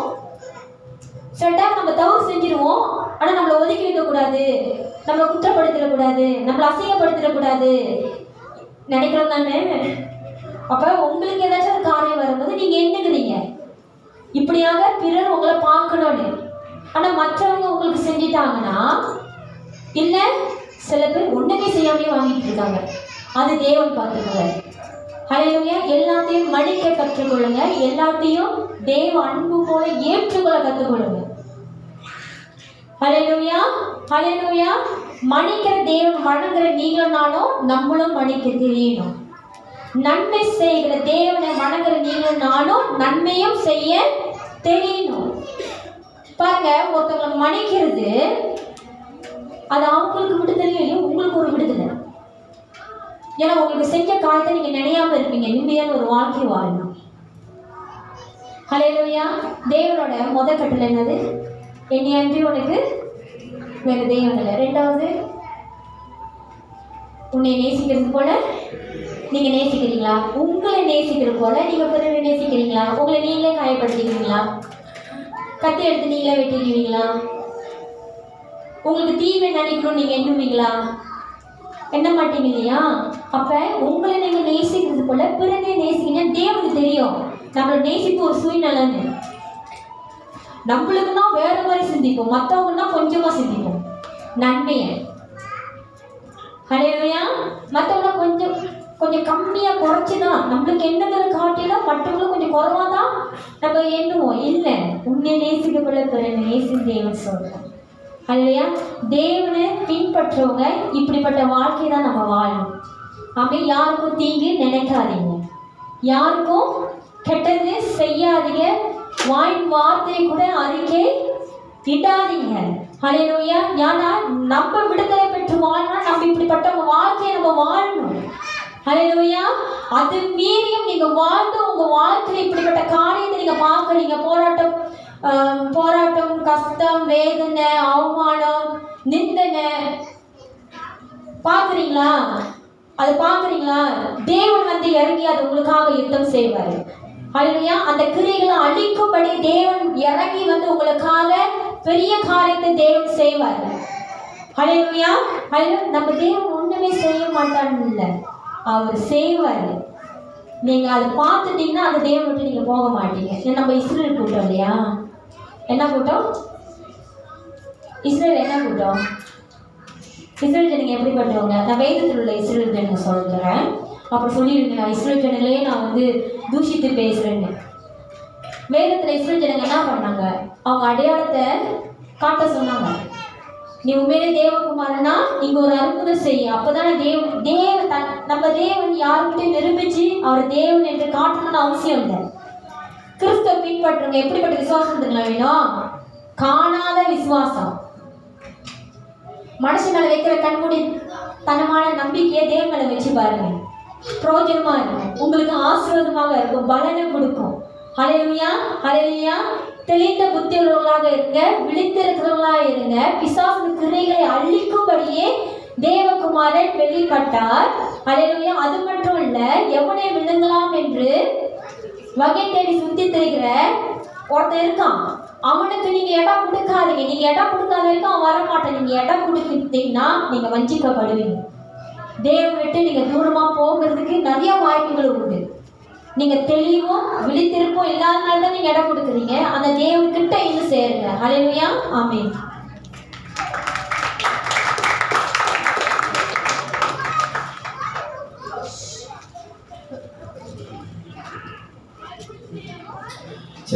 சில டைம் நம்ம தவறு செஞ்சிருவோம், ஆனா நம்மளை ஒதுக்கி வைக்க கூடாது, நம்மளை குற்றப்படுத்திடக்கூடாது, நம்மளை அசிங்கப்படுத்திடக்கூடாது நினைக்கிறோம் தானே? அப்ப உங்களுக்கு ஏதாச்சும் ஒரு காரியம் வரும்போது நீங்க என்னங்கிறீங்க, இப்படியாக பிறர் உங்களை பார்க்கணும்னு. ஆனா மற்றவங்க உங்களுக்கு செஞ்சிட்டாங்கன்னா, இல்ல சில பேர் ஒண்ணுமே செய்யாமலே வாங்கிட்டு இருக்காங்க, அது தேவன் பார்த்துக்குவார். ஹல்லேலூயா. எல்லாத்தையும் மன்னிக்க கற்றுக்கொள்ளுங்க. எல்லாத்தையும் தேவ அன்பு போல ஏற்றுக்கொள்ள கற்றுக்கொள்ளுங்க. ஹல்லேலூயா. ஹல்லேலூயா. மன்னிக்கிற தேவன் வணங்குற நீங்களும் நானும் நம்மளும் மன்னிக்க தெரியணும். நன்மை செய்கிற தேவனை வணங்குற நீங்களும் நானும் நன்மையும் செய்ய தெரியணும். பாருங்க, ஒருத்தவங்களை மன்னிக்கிறது அது அவங்களுக்கு மட்டும் தெரியும், உங்களுக்கு ஒரு விடுதலை. ஏன்னா உங்களுக்கு செஞ்ச காரியத்தை நீங்க நினையாம இருப்பீங்க. நிம்மதியான ஒரு வாழ்க்கை வாழணும். ஹல்லேலூயா. தேவனோட முதல் கட்டளை என்னது? என்னை அன்றி உனக்கு வேற தெய்வம் இல்லை. ரெண்டாவது, உன்னை நேசிக்கிறது போல நீங்க நேசிக்கிறீங்களா? உங்களை நேசிக்கிறது போல நீங்க பிறரை நேசிக்கிறீங்களா? உங்களை நீங்களே காயப்படுத்திக்கிறீங்களா? கத்தி எடுத்து நீங்களே வெட்டிடுவீங்களா? உங்களுக்கு தீமை நினைக்கணும் நீங்க எண்ணுவீங்களா? எண்ண மாட்டீங்க இல்லையா? அப்ப உங்களை நீங்க நேசிக்கிறது போல பிறனை நேசிக்கீங்க. தேவனுக்கு தெரியும் நம்மளை நேசிப்பு ஒரு சூழ்நிலைன்னு. நம்மளுக்கு தான் வேற மாதிரி சிந்திப்போம், மற்றவங்கன்னா கொஞ்சமா சிந்திப்போம் நன்மையை. ஹல்லேலூயா. மற்றவங்க கொஞ்சம் கொஞ்சம் கம்மியா குறைச்சிதான் நம்மளுக்கு என்னங்கிற காட்டிலும் மற்றவங்களும் கொஞ்சம் குறைவா தான் நம்ம எண்ணுவோம். இல்லை, உன்னை நேசிக்கப்பட பிறனை நேசி தேவன் சொல்றோம். ஹல்லேலூயா. தேவனை பின்பற்றவங்க இப்படிப்பட்ட வாழ்க்கை தான் நம்ம வாழணும். அப்படி யாருக்கும் தீங்கு நினைக்காதீங்க, யாருக்கும் கெட்டது செய்யாதீங்க, வாய் வார்த்தை கூட அறிக்கை இடாதீங்க. ஹல்லேலூயா. ஏன்னா நம்ம விடுதலை பெற்று வாழனா நம்ம இப்படிப்பட்ட வாழ்க்கையை நம்ம வாழணும். ஹல்லேலூயா. அது மீறியும் நீங்க வாழ்ந்து உங்க வாழ்க்கையில் இப்படிப்பட்ட காரியத்தை நீங்க பார்க்குறீங்க, போராட்டம், கஷ்டம், வேதனை, அவமானம், நிந்தனை பார்க்குறீங்களா? அது பார்க்குறீங்களா? தேவன் வந்து இறங்கி அது உங்களுக்காக யுத்தம் செய்வார். ஹல்லேலூயா. அந்த கிரியைகளை அழிக்கும்படி தேவன் இறங்கி வந்து உங்களுக்காக பெரிய காரியத்தை தேவன் செய்வார். ஹல்லேலூயா. நம்ம தேவன் ஒண்ணுமே செய்ய மாட்டான்னு இல்லை, அவர் செய்வார். நீங்க அதை பார்த்துட்டீங்கன்னா அந்த தேவன் விட்டு நீங்க போக மாட்டீங்க. நம்ம இஸ்ரேல் கூட்டம் இல்லையா? என்ன கூட்டம்? இஸ்ரேல் என்ன கூட்டம்? இஸ்ரேல் ஜனங்க எப்படிப்பட்டவங்க? நான் வேதத்தில் உள்ள இஸ்ரேல் ஜனங்க சொல்கிறேன். அப்புறம் சொல்லிடுங்க, நான் இஸ்ரேல் ஜனங்களே நான் வந்து தூஷித்து பேசுறேன்னு. வேதத்தில் இஸ்ரேல் ஜனங்க என்ன பண்ணாங்க? அவங்க அடையாளத்தை காட்ட சொன்னாங்க. நீ உண்மையிலே தேவகுமாரனா இங்க ஒரு அற்புதம் செய்ய, அப்பதானே நம்ம தேவன் யாருக்கிட்டையும் நிரூபிச்சு அவர் தேவன் என்று காட்டணும்னு அவசியம் இல்லை. கிறிஸ்துவ பின்பற்றுங்க. எப்படிப்பட்ட விசுவாசம் வேணும்? காணாத விசுவாசம். மனுஷன் மேல வைக்கிற கண்மூடி தனமான நம்பிக்கையை தேவன் மேல வச்சு பாருங்க, பிரயோஜனமா இருக்கும், உங்களுக்கு ஆசீர்வாதமாக இருக்கும், பலனை கொடுக்கும். ஹல்லேலூயா. ஹல்லேலூயா. தெளிந்த புத்தியுள்ளவர்களாக இருங்க, விழித்திருக்கிறவர்களாக இருங்க. பிசாசின் கிரைகளை அழிக்கும்படியே தேவகுமாரன் வெளிப்பட்டார். ஹல்லேலூயா. அது மட்டும் இல்ல, எவனை விழுங்கலாம் என்று வகை தேடி சுத்தி திரிகிற ஒருத்தன் இருக்கான். அவனுக்கு நீங்க இடம் கொடுக்காதீங்க. நீங்க இடம் கொடுக்காத வரைக்கும் அவன் வரமாட்டான். நீங்க இடம் கொடுத்தீங்கன்னா நீங்க வஞ்சிக்கப்படுவீங்க. தேவன் விட்டு நீங்க தூரமா போகிறதுக்கு நிறைய வாய்ப்புகள் உண்டு. நீங்க தெளிவும் விழித்திருப்பும் இல்லாதனால தான் நீங்க இடம் கொடுக்குறீங்க. அந்த தேவன் கிட்ட இன்னும் சேருங்க. ஹல்லேலூயா. ஆமென்.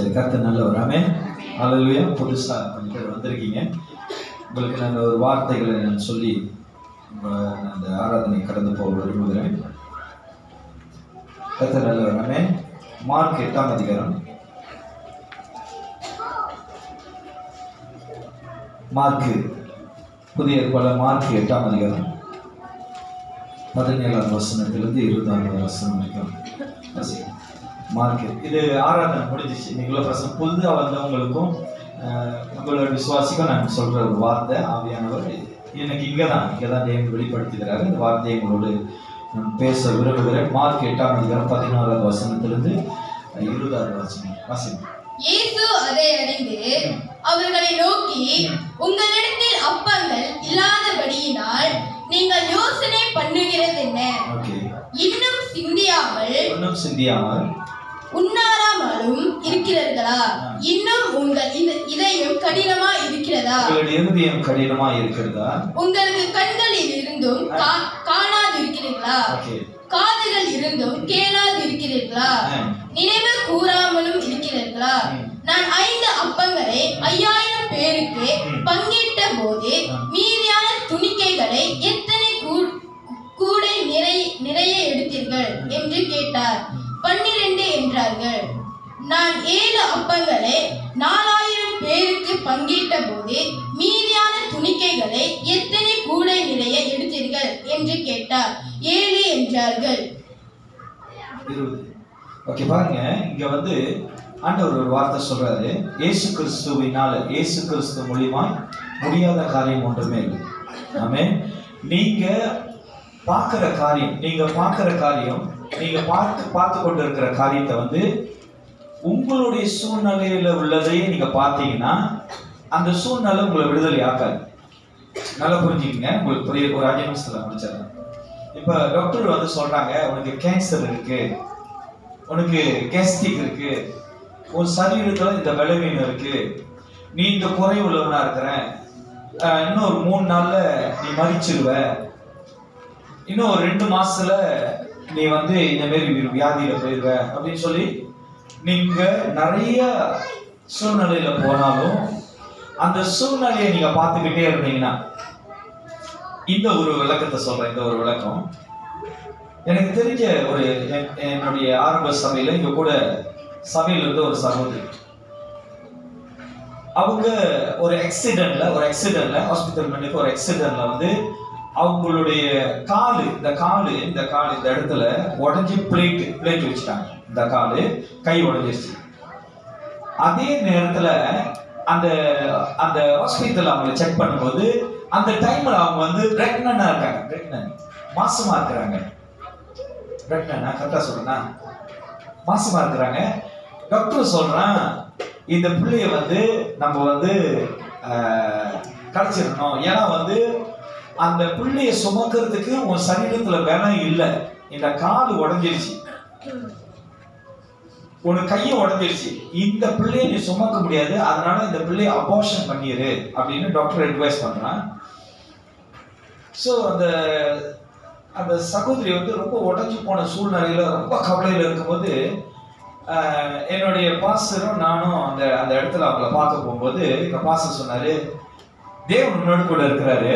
சரி, கர்த்தர் நல்லவர். ஆமென். ஹல்லேலூயா. புதுசா கொஞ்சம் பேர் வந்திருக்கீங்க. உங்களுக்கு நான் ஒரு வார்த்தைகளை நான் சொல்லி அந்த ஆராதனை கடந்து போக விரும்புகிறேன். கர்த்தர் நல்லவர். ஆமென். மார்க் 8ஆம் அதிகாரம். மார்க்கு புதிய ஏற்பாடு மார்க் 8ஆம் அதிகாரம் 17ஆம் வசனத்திலிருந்து 20ஆம் வசனம் வரைக்கும் வாசிக்கிறேன். மார்க் இது ஆராதனை முடிஞ்சிச்சு. நீங்களும் பிரசனம் புதுதாக வந்தவங்களுக்கும் உங்களோட விசுவாசிக்கும் நான் சொல்ற ஒரு வார்த்தை, ஆவியானவர் எனக்கு இங்கே தான் தேவன் வெளிப்படுத்துகிறாரு. இந்த வார்த்தையை உங்களோடு நான் பேச விரும்புகிறேன். மார்க் 8ஆம் அதிகாரம் 16ஆம் வசனத்திலிருந்து 20ஆம் வசனம் வாசிக்கிறேன். இயேசு அதை அறிந்து அவர்களை நோக்கி, உங்களிடத்தில் அப்பங்கள் இல்லாதபடியினால் நீங்கள் யோசனை பண்ணுகிறது என்ன? இன்னும் சிந்தியாமல் உண்ணாராமலும் இருக்கிறீர்களா? இன்னும் உங்கள் இதயம் கடினமா இருக்கிறதா? உங்களுக்கு கண்களில் இருந்தும் காணாது இருக்கிறீர்களா? காதுகள் இருந்தும் கேளாது இருக்கிறீர்களா? நினைவு கூறாமலும் இருக்கிறீர்களா? நான் 5 அப்பங்களை 5000 பேருக்கு பங்கிட்ட போது மீதியான துணிக்கைகளை எத்தனை கூடை நிறைய எடுத்தீர்கள் என்று கேட்டார். 12 என்றார்கள். நான் 7 அப்பங்களை 4000 பேருக்கு பங்கிட்ட போது மீதியான துணிக்கைகளை எத்தனை கூடை நிறைய எடுத்தீர்கள் என்று கேட்டார். 7 என்றார்கள். ஓகே, பாருங்க, இங்க வந்து ஆண்டவர் ஒரு வார்த்தை சொல்றாரு. இயேசு கிறிஸ்து மூலமா முடியாத காரியம் ஒன்றுமே இல்லை. ஆமென். நீங்க பார்க்கிற காரியம் நீங்க பார்த்து கொண்டு இருக்கிற காரியத்தை வந்து உங்களுடைய சூழ்நிலையில உள்ளதையே நீங்க பார்த்தீங்கன்னா அந்த சூழ்நிலை உங்களை விடுதலை ஆக்காது. நல்லா புரிஞ்சுக்கங்க. உங்களுக்கு புரிய ஒரு 5 நிமிஷத்துல முடிச்சிடறேன். இப்ப டாக்டர் வந்து சொல்றாங்க, உனக்கு கேன்சர் இருக்கு, உனக்கு கேஸ்ட்ரிக் இருக்கு, ஒரு சரீரத்துல இந்த விளைவீனம் இருக்கு, நீ இந்த குறை உள்ளவனா இருக்கிற, இன்னும் 3 நாள்ல நீ மரிச்சிருவ, இன்னும் ஒரு 2 மாசத்துல நீ வந்து இந்த மாதிரி வியாதியில போயிடுவ அப்படின்னு சொல்லி நீங்க நிறைய சூழ்நிலையில போனாலும் அந்த சூழ்நிலையை நீங்க பார்த்துக்கிட்டே இருந்தீங்கன்னா, இந்த ஒரு விளக்கத்தை சொல்றேன். இந்த ஒரு விளக்கம் எனக்கு தெரிஞ்ச ஒரு என்னுடைய ஆரம்ப சபையில இங்க கூட சபையில இருந்து ஒரு சகோதரி, அவங்க ஒரு ஆக்சிடென்ட்ல ஹாஸ்பிட்டல் மணிக்கு ஒரு ஆக்சிடென்ட்ல வந்து அவங்களுடைய இந்த இடத்துல உடஞ்சி பிளேட் வச்சுட்டாங்க. இந்த கை உடஞ்சிருச்சு. அதே நேரத்துல அந்த ஹாஸ்பிட்டல் அவங்களை செக் பண்ணும்போது அந்த டைம்ல அவங்க வந்து பிரெக்னன்டா இருக்காங்க, மாசமா இருக்கிறாங்க. பிரெக்னன்டா கரெக்டா சொல்றேன்னா மாசமா இருக்கிறாங்க. டாக்டர் சொல்றான், இந்த பிள்ளைய வந்து நம்ம வந்து கழிச்சிடணும். ஏன்னா வந்து அந்த பிள்ளைய சுமக்கிறதுக்கு உன் சரீரத்துல பலம் இல்லை. இந்த கால் உடஞ்சிருச்சு, உனக்கு கையும் உடஞ்சிருச்சு, இந்த பிள்ளைய நீ சுமக்க முடியாது, அதனால இந்த பிள்ளைய அபார்ஷன் பண்ணிரு அப்படின்னு டாக்டர் அட்வைஸ் பண்றான். ஸோ அந்த சகோதரி வந்து ரொம்ப உடஞ்சி போன சூழ்நிலையில ரொம்ப கவலையில இருக்கும்போது என்னுடைய பாஸ்டரும் நானும் அந்த இடத்துல அவங்கள பார்க்க போகும்போது எங்க பாஸ்டர் சொன்னாரு, தேவன் உன்னோடு கூட இருக்கிறாரு,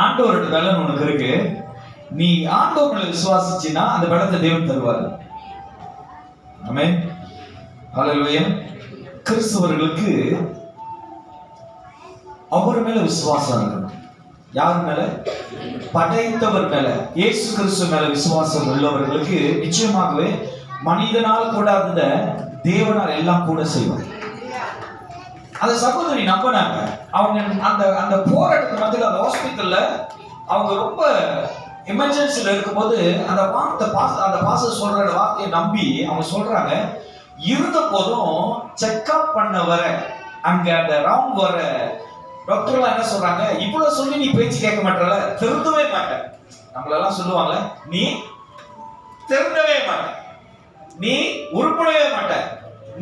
ஆண்டவரோட பலன் உனக்கு இருக்கு, நீ ஆண்டவர்களை விசுவாசிச்சினா அந்த பலத்தை தேவன் தருவார். ஆமென். ஹல்லேலூயா. கிறிஸ்தவர்களுக்கு அவர் மேல விசுவாசம் இருக்கணும். யார் மேல? படைத்தவர் மேல, இயேசு கிறிஸ்து மேல விசுவாசம் உள்ளவர்களுக்கு நிச்சயமாகவே மனிதனால் கூடாத தேவனால் எல்லாம் கூட செய்வார். அந்த சகோதரி நம்பினாங்க. அவங்க அந்த போராட்டத்து மத்தியில் அந்த ஹாஸ்பிட்டல்ல அவங்க ரொம்ப எமர்ஜென்சில இருக்கும்போது அந்த பாஸ்டர் சொல்ற வார்த்தையை நம்பி அவங்க சொல்றாங்க, இருந்த போதும் செக்அப் பண்ண வர அங்க அந்த ரவுண்ட் வர டாக்டர்லாம் என்ன சொல்றாங்க, இவ்வளவு சொல்லி நீ பேச்சு கேட்க மாட்டல, திருந்தவே மாட்டேன். நம்மளெல்லாம் சொல்லுவாங்க, நீ திருந்தவே மாட்ட, நீ உருப்படவே மாட்ட,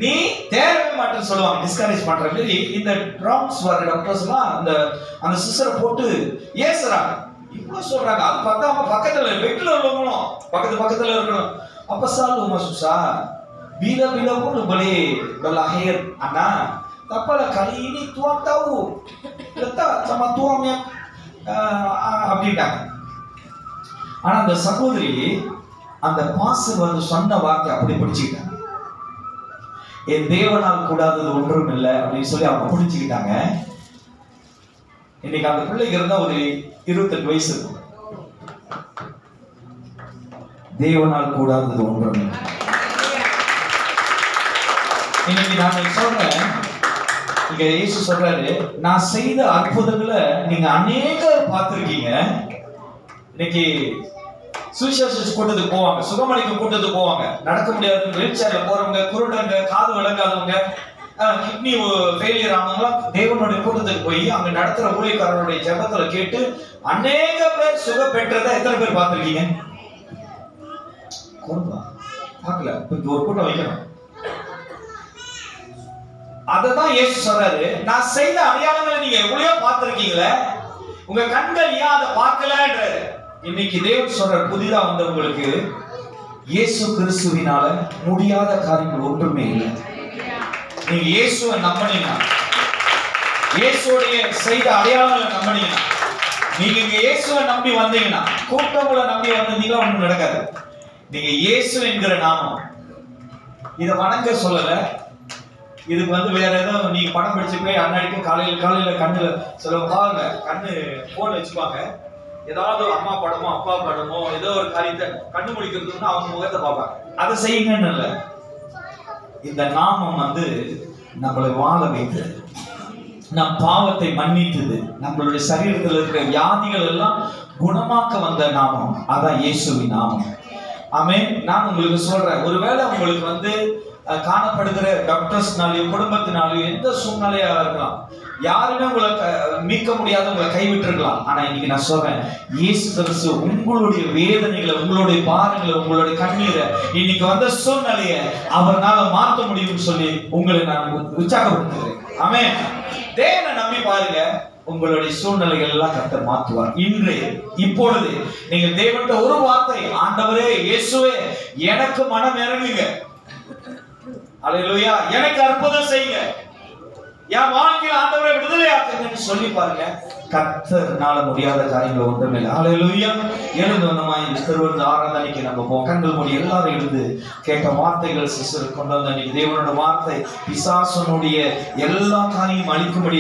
நீ தேரவே மாட்டேன்னு சொல்லுவாங்க, டிஸ்கரேஜ் பண்ற மாதிரி. இந்த ரவுண்ட்ஸ் வர டாக்டர்ஸ் எல்லாம் அந்த சிஸ்டரை போட்டு ஏசுறாங்க, இவ்வளவு சொல்றாங்க. அது பார்த்தா பக்கத்துல பெட்ல உள்ளவங்களும் பக்கத்துல இருக்கணும். அப்ப சார் உமா சுசா bila-bila pun boleh berlahir anak. Tak apalah, kali ini Tuhan tahu. Letak sama Tuhan yang அப்படின்ட்டாங்க. ஆனா அந்த சகோதரி அந்த பாஸ்டர் வந்து சொன்ன வார்த்தை அப்படி பிடிச்சுக்கிட்டாங்க. என் தேவனால் கூடாதது ஒன்றும் இல்லை அப்படின்னு சொல்லி அவங்க பிடிச்சுக்கிட்டாங்க. இன்னைக்கு அந்த பிள்ளைக்கு இருந்தா ஒரு 28 வயசு இருக்கும். தேவனால் கூடாதது ஒன்றும் இல்லை. இன்னைக்கு நான் சொல்றேன், இங்க இயேசு சொல்றாரு, நான் செய்த அற்புதங்களை நீங்க அநேகர் பார்த்திருக்கீங்க. இன்னைக்கு சுவிசேஷ கூட்டத்துக்கு போவாங்க, சுகமளிக்கும் கூட்டத்துக்கு போவாங்க, நடக்க முடியாத வீல் சேர்ல போறவங்க, குருடங்க, காது விளங்காதவங்க, கிட்னி ஃபெயிலியர் ஆனவங்களாம் தேவனுடைய கூட்டத்துக்கு போய் அங்க நடத்துற ஊழியக்காரனுடைய ஜெபத்துல கேட்டு அநேக பேர் சுக பெற்றதை எத்தனை பேர் பார்த்திருக்கீங்க? பார்க்கல. இப்ப ஒரு கூட்டம் வைக்கணும். அததான் இயேசு சொல்றாரு, நான் செய்த அடையாளங்களை நீங்க எவ்வளவோ பார்த்திருக்கீங்களே, உங்க கண்கள் ஏன் அதை பார்க்கலன்றாரு. இன்னைக்கு தேவன் சொல்ற, புதிதா வந்தவங்களுக்கு இயேசு கிறிஸ்துவினால முடியாத காரியங்கள் ஒன்றுமே இல்லை. நீங்க இயேசுவை நம்பினீங்கன்னா, இயேசுடைய செய்த அடையாளங்களை நம்பினீங்கன்னா, நீங்க இங்க இயேசுவை நம்பி வந்தீங்கன்னா, கூட்டங்களை நம்பி வந்தீங்கன்னா ஒன்றும் நடக்காது. நீங்க இயேசு என்கிற நாமம் இதை வணங்க சொல்லல. இதுக்கு வந்து வேற ஏதோ நீங்க படம் பிடிச்சு போய் அண்ணாடிக்கு காலையில கண்ணுல சொல்லுவாங்க, பாருங்க கண்ணு போன் வச்சுப்பாங்க, ஏதாவது அம்மா படமோ அப்பா படமோ ஏதோ ஒரு காரியத்தை கண்ணு முடிக்கிறதுன்னு அவங்க முகத்தை பார்ப்பாங்க. அதை செய்யுங்கன்னு இல்லை. இந்த நாமம் வந்து நம்மளை வாழ வைத்தது, நம் பாவத்தை மன்னித்தது, நம்மளுடைய சரீரத்தில் இருக்கிற வியாதிகள் எல்லாம் குணமாக்க வந்த நாமம், அதான் இயேசுவின் நாமம். ஆமென். நான் உங்களுக்கு சொல்றேன், ஒருவேளை உங்களுக்கு வந்து காணப்படுகிற டாக்டர்ஸ்னாலையும் குடும்பத்தினாலையும் எந்த சூழ்நிலையா இருக்கலாம், யாருமே உங்களை மீட்க முடியாத உங்களை கைவிட்டிருக்கலாம். ஆனா இன்னைக்கு நான் சொல்றேன், இயேசு கிறிஸ்து உங்களுடைய வேதனைகளை, உங்களுடைய பாரங்களை, உங்களுடைய கண்ணீரை, இன்னைக்கு வந்த சூழ்நிலையை அவர்னால மாற்ற முடியும்னு சொல்லி உங்களை நான் உற்சாகப்படுத்துகிறேன். ஆமென். தேவனை நம்பி பாருங்க, உங்களுடைய சூழ்நிலைகள் எல்லாம் கர்த்தர் மாற்றுவார். இன்று இப்பொழுது நீங்க தேவன்கிட்ட ஒரு வார்த்தை, ஆண்டவரே இயேசுவே எனக்கு மனம் இறங்குங்க, அல்லேலூயா, எனக்கு அற்புதம் செய்யுங்க, என் வாழ்க்கையில் ஆண்டவரை விடுதலை ஆக்குங்கன்னு சொல்லி பாருங்க, கர்த்தர்னால முடியாத காரியங்கள் ஒன்றுமே இல்லை. அல்லேலூயா. எழுந்து வந்தமா இந்த திருவிழா ஆராதனைக்கு நம்ம போவோம். கண்கள் மூடி எல்லாரும் எழுந்து கேட்ட வார்த்தைகள் சிஸ்டர் கொண்டு வந்த தேவனோட வார்த்தை பிசாசனுடைய எல்லா காரியம் அழிக்கும்படி